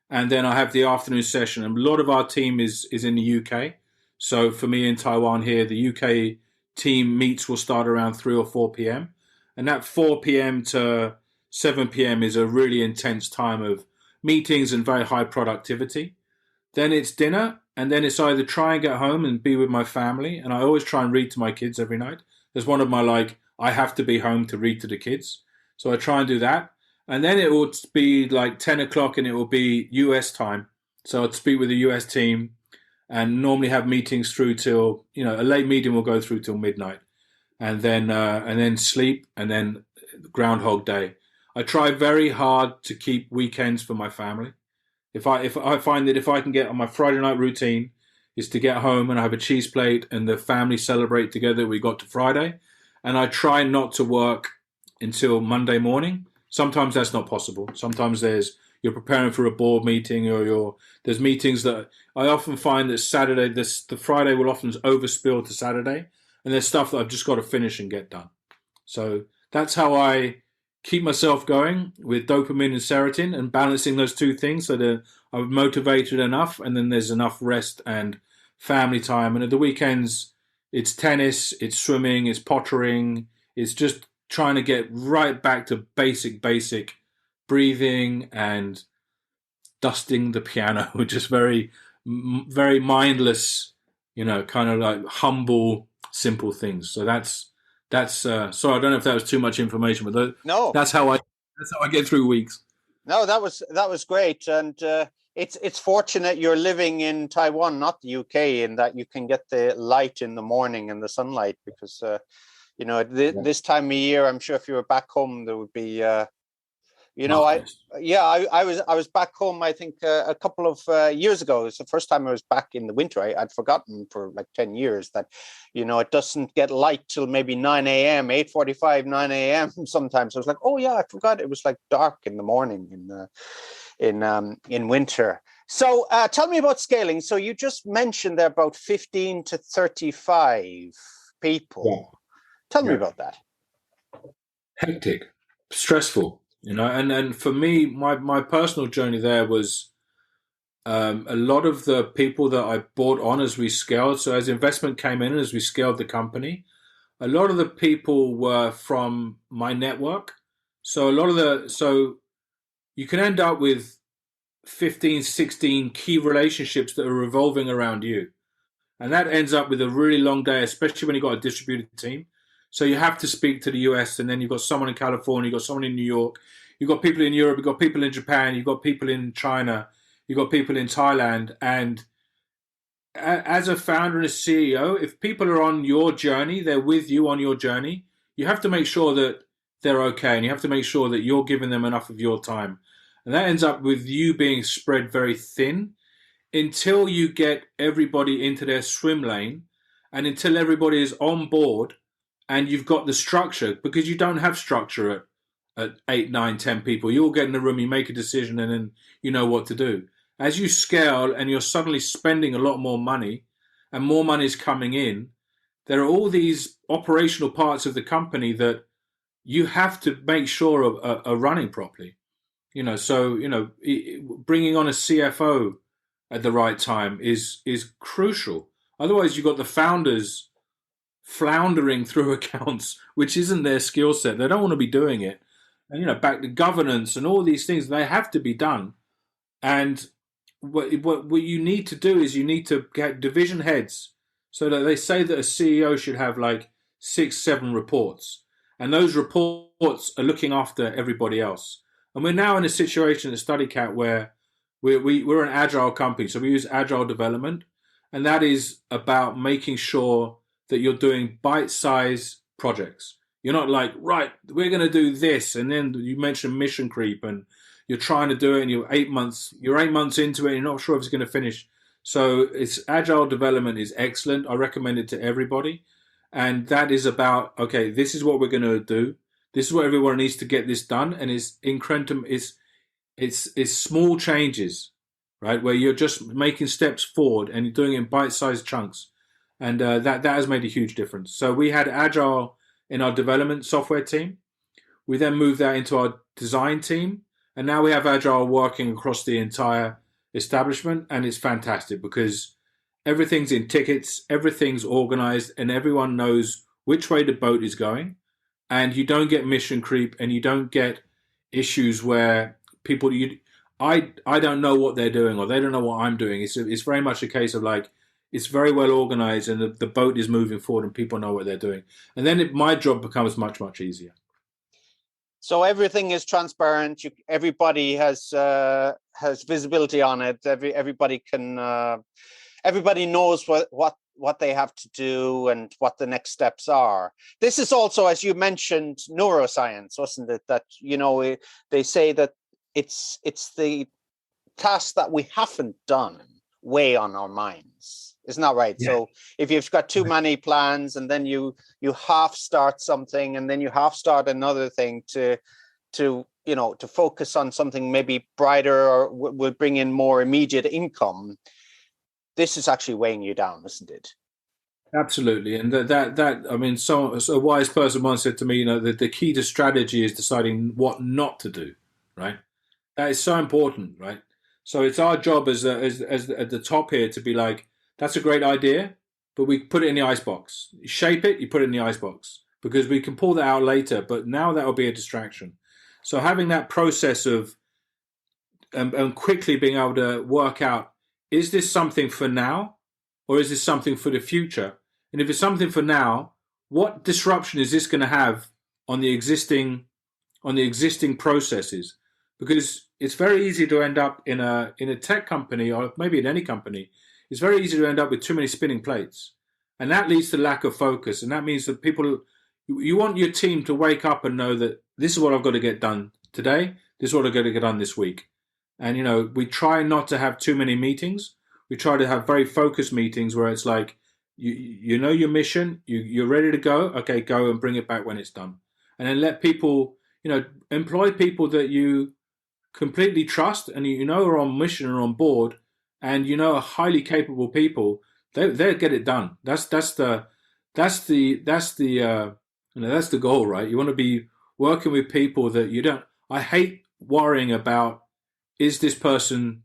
and then I have the afternoon session. And a lot of our team is in the UK. So for me in Taiwan here, the UK team meets will start around 3 or 4 p.m. And that 4 p.m. to 7 p.m. is a really intense time of meetings and very high productivity. Then it's dinner, and then it's either try and get home and be with my family. And I always try and read to my kids every night. There's one of my I have to be home to read to the kids. So I try and do that. And then it will be like 10 o'clock and it will be US time. So I'd speak with the US team and normally have meetings through till, a late meeting will go through till midnight, and then sleep, and then Groundhog Day. I try very hard to keep weekends for my family. If I find that if I can get on my Friday night routine is to get home and I have a cheese plate and the family celebrate together, we got to Friday, and I try not to work until Monday morning. Sometimes that's not possible. Sometimes you're preparing for a board meeting, or there's meetings that I often find that Saturday, the Friday will often overspill to Saturday, and there's stuff that I've just got to finish and get done. So that's how I keep myself going with dopamine and serotonin, and balancing those two things so that I'm motivated enough, and then there's enough rest and family time. And at the weekends, it's tennis, it's swimming, it's pottering, it's just trying to get right back to basic breathing and dusting the piano, just very mindless, kind of like humble, simple things. So that's sorry, I don't know if that was too much information, but No, that's how I get through weeks. no, that was great, and it's fortunate you're living in Taiwan, not the UK, in that you can get the light in the morning and the sunlight, because this time of year, I'm sure if you were back home, there would be I was back home, I think a couple of years ago. It's the first time I was back in the winter. I'd forgotten for like 10 years that, it doesn't get light till maybe 9 a.m., 8:45, 9 a.m. sometimes. I was like, oh yeah, I forgot it was like dark in the morning in winter. So tell me about scaling. So you just mentioned there about 15 to 35 people. Yeah. Tell me about that. Hectic, stressful. And for me, my personal journey there was a lot of the people that I brought on as we scaled. So as investment came in, as we scaled the company, a lot of the people were from my network. So so you can end up with 15, 16 key relationships that are revolving around you. And that ends up with a really long day, especially when you've got a distributed team. So you have to speak to the US, and then you've got someone in California, you've got someone in New York, you've got people in Europe, you've got people in Japan, you've got people in China, you've got people in Thailand. And as a founder and a CEO, if people are on your journey, they're with you on your journey, you have to make sure that they're okay, and you have to make sure that you're giving them enough of your time. And that ends up with you being spread very thin until you get everybody into their swim lane, and until everybody is on board and you've got the structure, because you don't have structure at 8, 9, 10 people. You all get in the room, you make a decision, and then you know what to do. As you scale and you're suddenly spending a lot more money and more money is coming in, there are all these operational parts of the company that you have to make sure are running properly. So bringing on a CFO at the right time is crucial. Otherwise, you've got the founders floundering through accounts, which isn't their skill set. They don't want to be doing it. And, back to governance and all these things, they have to be done. And what you need to do is you need to get division heads, so that they say that a CEO should have like 6, 7 reports. And those reports are looking after everybody else. And we're now in a situation at Studycat where we're an agile company. So we use agile development. And that is about making sure that you're doing bite-sized projects. You're not like, right, we're going to do this. And then you mentioned mission creep, and you're trying to do it, and you're 8 months into it, and you're not sure if it's going to finish. So it's agile development is excellent. I recommend it to everybody. And that is about, okay, this is what we're going to do. This is what everyone needs to get this done. And it's incrementum, it's small changes, right? Where you're just making steps forward and you're doing it in bite-sized chunks. And that has made a huge difference. So we had agile in our development software team. We then moved that into our design team. And now we have agile working across the entire establishment. And it's fantastic because everything's in tickets, everything's organized, and everyone knows which way the boat is going. And you don't get mission creep, and you don't get issues where people, I don't know what they're doing, or they don't know what I'm doing. It's very much a case of like, it's very well organized, and the boat is moving forward, and people know what they're doing. And then my job becomes much, much easier. So everything is transparent. Everybody has visibility on it. Everybody can. Everybody knows what they have to do and what the next steps are. This is also, as you mentioned, neuroscience, wasn't it? That they say that it's the task that we haven't done weigh on our minds. Isn't that right? Yeah. So if you've got too many plans, and then you half start something, and then you half start another thing to focus on something maybe brighter or will bring in more immediate income, this is actually weighing you down, isn't it? Absolutely. And that I mean, so a wise person once said to me, that the key to strategy is deciding what not to do, right? That is so important, right? So it's our job as at the top here to be like, that's a great idea, but we put it in the icebox. You shape it, you put it in the icebox, because we can pull that out later, but now that will be a distraction. So having that process of and quickly being able to work out, is this something for now or is this something for the future? And if it's something for now, what disruption is this going to have on the existing processes? Because it's very easy to end up in a tech company, or maybe in any company. It's very easy to end up with too many spinning plates, and that leads to lack of focus. And that means that you want your team to wake up and know that this is what I've got to get done today. This is what I've got to get done this week. And we try not to have too many meetings. We try to have very focused meetings where it's like, you know your mission, you're ready to go. Okay, go and bring it back when it's done. And then let people, employ people that you completely trust and are on mission and on board, and are highly capable people. They'll get it done. That's the goal, right? You want to be working with people that you don't. I hate worrying about, is this person,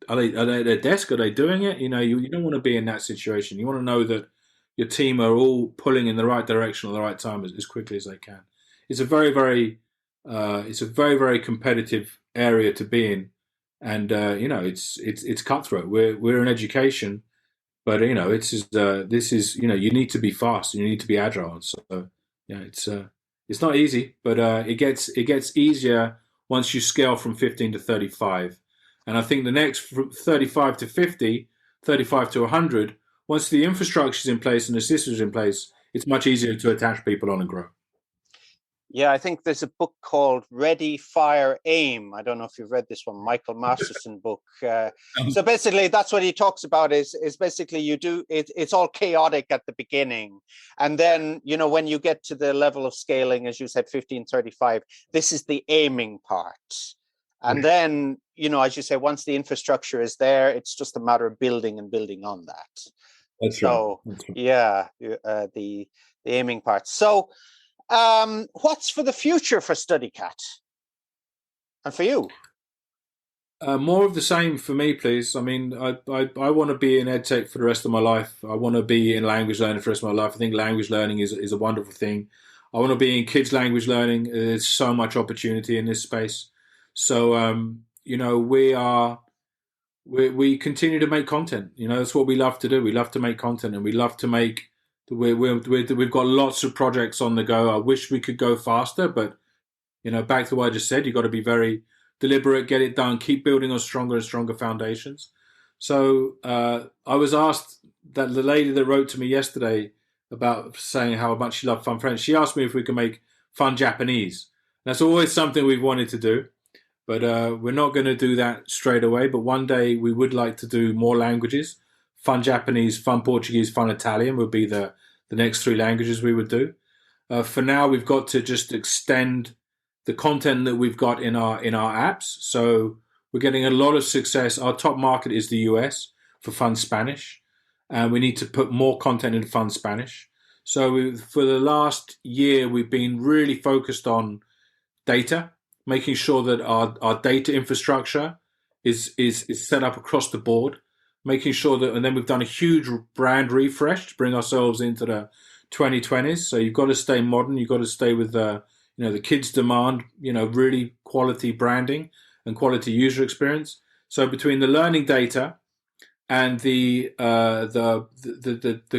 are they at their desk? Are they doing it? You don't want to be in that situation. You want to know that your team are all pulling in the right direction at the right time as quickly as they can. It's a very, very very competitive area to be in, and it's cutthroat. We're in education, but this is you need to be fast, you need to be agile. So it's not easy, but it gets easier once you scale from 15 to 35. And I think the next from 35 to 50, 35 to 100, once the infrastructure is in place and the systems is in place, it's much easier to attach people on and grow. Yeah, I think there's a book called Ready, Fire, Aim. I don't know if you've read this one, Michael Masterson book. So basically, that's what he talks about is basically it's all chaotic at the beginning. And then, when you get to the level of scaling, as you said, 1535, this is the aiming part. And then, as you say, once the infrastructure is there, it's just a matter of building on that. That's right. Yeah, the aiming part. So, what's for the future for Studycat and for you? More of the same for me, please. I mean, I want to be in EdTech for the rest of my life. I want to be in language learning for the rest of my life. I think language learning is a wonderful thing. I want to be in kids language learning. There's so much opportunity in this space. So, we continue to make content. That's what we love to do. We love to make content, and we love to make. We've got lots of projects on the go. I wish we could go faster, but back to what I just said, you've got to be very deliberate, get it done, keep building on stronger and stronger foundations. So I was asked, that the lady that wrote to me yesterday about saying how much she loved fun French, she asked me if we could make fun Japanese. That's always something we've wanted to do, but we're not going to do that straight away. But one day we would like to do more languages. Fun Japanese, fun Portuguese, fun Italian would be the next 3 languages we would do. For now, we've got to just extend the content that we've got in our apps. So we're getting a lot of success. Our top market is the US for fun Spanish, and we need to put more content in fun Spanish. So for the last year, we've been really focused on data, making sure that our data infrastructure is set up across the board. Making sure that, and then we've done a huge brand refresh to bring ourselves into the 2020s. So you've got to stay modern. You've got to stay with the kids' demand. Really quality branding and quality user experience. So between the learning data and the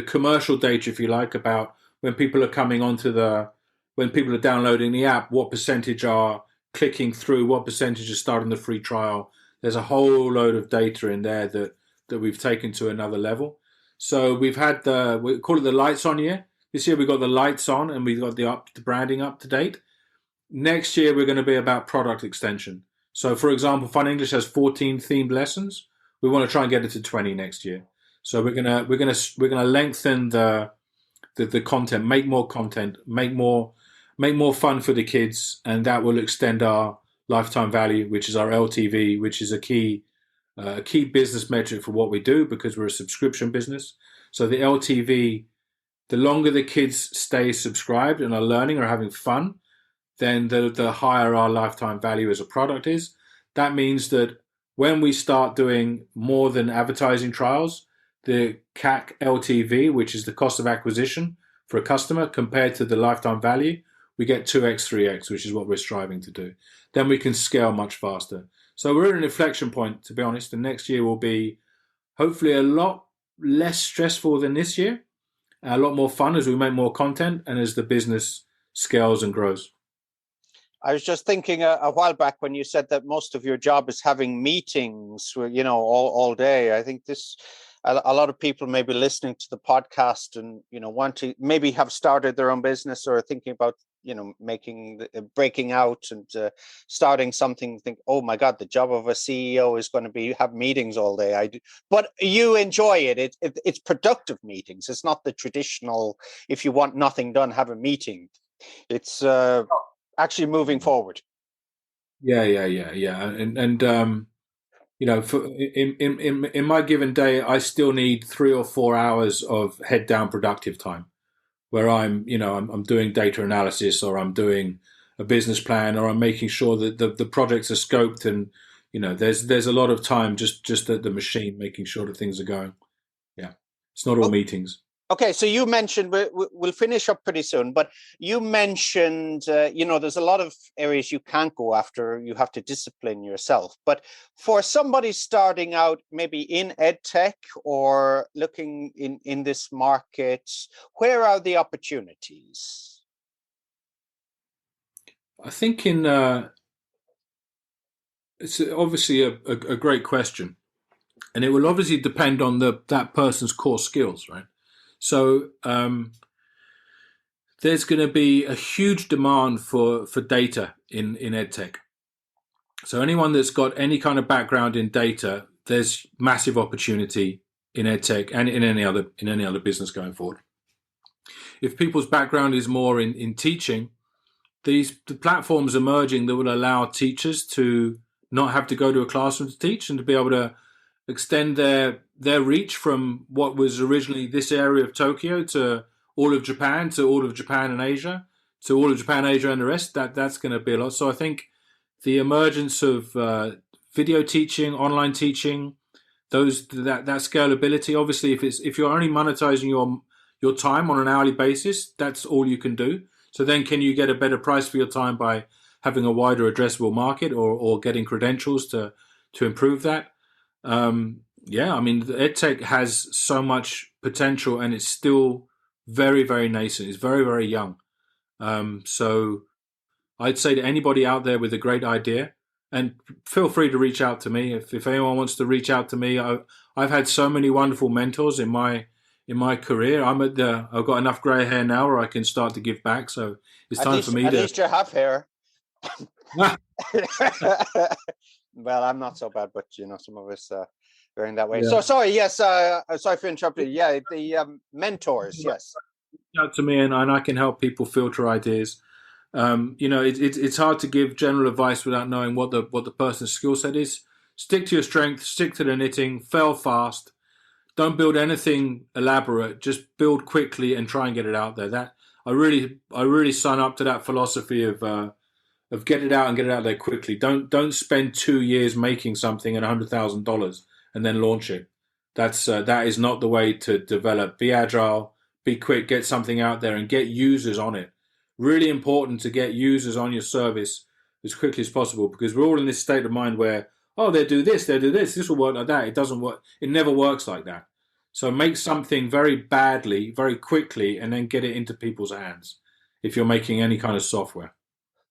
commercial data, if you like, about when people are coming when people are downloading the app, what percentage are clicking through, what percentage are starting the free trial. There's a whole load of data in there that we've taken to another level. So we've had we call it the lights on year. This year we've got the lights on and we've got the branding up to date. Next year we're going to be about product extension. So for example, Fun English has 14 themed lessons. We want to try and get it to 20 next year. So we're gonna lengthen the content, make more content, make more fun for the kids, and that will extend our lifetime value, which is our LTV, which is a key business metric for what we do because we're a subscription business. So the LTV, the longer the kids stay subscribed and are learning or having fun, then the higher our lifetime value as a product is. That means that when we start doing more than advertising trials, the CAC LTV, which is the cost of acquisition for a customer compared to the lifetime value, we get 2x, 3x, which is what we're striving to do. Then we can scale much faster. So we're at an inflection point, to be honest. And next year will be hopefully a lot less stressful than this year, a lot more fun as we make more content and as the business scales and grows. I was just thinking a while back when you said that most of your job is having meetings, all day. I think a lot of people may be listening to the podcast and, want to maybe have started their own business or thinking about, breaking out and starting something. Think, oh my God, the job of a CEO is going to have meetings all day. But you enjoy it. It's productive meetings. It's not the traditional, if you want nothing done, have a meeting. It's actually moving forward. Yeah. And in my given day, I still need 3 or 4 hours of head down productive time, where I'm doing data analysis, or I'm doing a business plan, or I'm making sure that the projects are scoped, and there's a lot of time just at the machine, making sure that things are going. Yeah, it's not all meetings. Okay, so you mentioned, we'll finish up pretty soon, but you mentioned, there's a lot of areas you can't go after. You have to discipline yourself. But for somebody starting out maybe in EdTech or looking in this market, where are the opportunities? I think it's obviously a great question. And it will obviously depend on that person's core skills, right? So there's going to be a huge demand for data in EdTech. So anyone that's got any kind of background in data, there's massive opportunity in EdTech and in any other business going forward. If people's background is more in teaching, the platforms emerging that will allow teachers to not have to go to a classroom to teach, and to be able to extend their reach from what was originally this area of Tokyo to all of Japan, and Asia, to all of Japan, Asia, and the rest. That's going to be a lot. So I think the emergence of video teaching, online teaching, that scalability. Obviously, if you're only monetizing your time on an hourly basis, that's all you can do. So then, can you get a better price for your time by having a wider addressable market, or getting credentials to improve that? EdTech has so much potential, and it's still very, very nascent. It's very, very young. So I'd say to anybody out there with a great idea, and feel free to reach out to me if anyone wants to reach out to me. I've had so many wonderful mentors in my career. I've got enough grey hair now where I can start to give back. So it's time for me to. At least you have hair. Well, I'm not so bad, but some of us are in that way. Yeah. So sorry, yes, sorry for interrupting. Yeah, the mentors, yes. Reach out to me, and I can help people filter ideas. It's hard to give general advice without knowing what the person's skill set is. Stick to your strength, stick to the knitting, fail fast. Don't build anything elaborate. Just build quickly and try and get it out there. That I really sign up to that philosophy of get it out and get it out there quickly. Don't spend 2 years making something at $100,000 and then launch it. That is not the way to develop. Be agile, be quick, get something out there and get users on it. Really important to get users on your service as quickly as possible, because we're all in this state of mind where, they do this, this will work like that. It doesn't work. It never works like that. So make something very badly, very quickly, and then get it into people's hands if you're making any kind of software.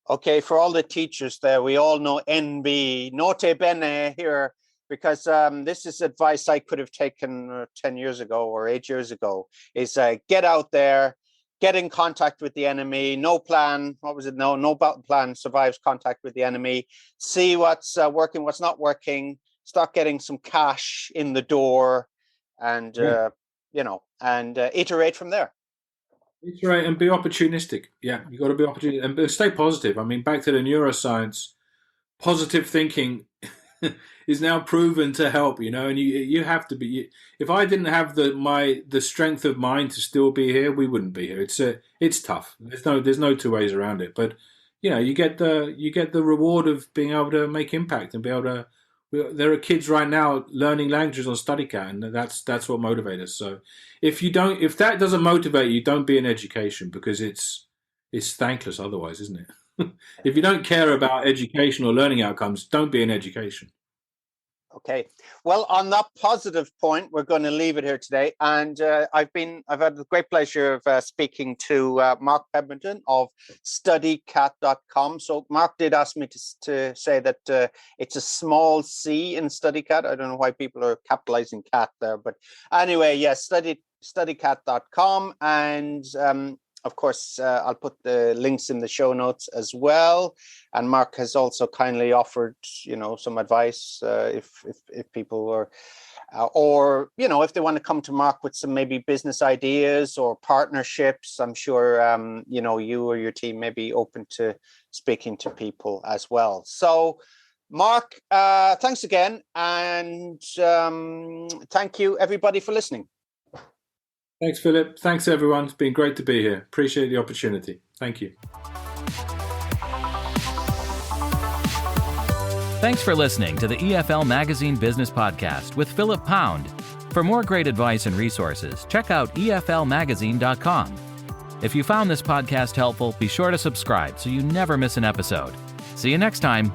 Okay, for all the teachers there, we all know NB, note bene here, because this is advice I could have taken 10 years ago or 8 years ago, is get out there, get in contact with the enemy, no plan, no battle plan survives contact with the enemy, see what's working, what's not working, start getting some cash in the door, and, iterate from there. That's right, and be opportunistic. Yeah, you got to be opportunistic and stay positive. I mean, back to the neuroscience, positive thinking is now proven to help. And you have to be. If I didn't have the strength of mind to still be here, we wouldn't be here. It's tough. There's no two ways around it. But you get the reward of being able to make impact and be able to. There are kids right now learning languages on Studycat, and that's what motivates us. So if that doesn't motivate you, don't be in education, because it's thankless otherwise, isn't it? If you don't care about education or learning outcomes, don't be in education. Okay. Well, on that positive point, we're going to leave it here today. And I've had the great pleasure of speaking to Mark Pemberton of Studycat.com. So Mark did ask me to say that it's a small C in Studycat. I don't know why people are capitalizing cat there, but anyway, yes, Studycat.com. And of course, I'll put the links in the show notes as well. And Mark has also kindly offered, some advice if people were, or if they want to come to Mark with some maybe business ideas or partnerships. I'm sure you or your team may be open to speaking to people as well. So, Mark, thanks again, and thank you everybody for listening. Thanks, Philip. Thanks, everyone. It's been great to be here. Appreciate the opportunity. Thank you. Thanks for listening to the EFL Magazine Business Podcast with Philip Pound. For more great advice and resources, check out eflmagazine.com. If you found this podcast helpful, be sure to subscribe so you never miss an episode. See you next time.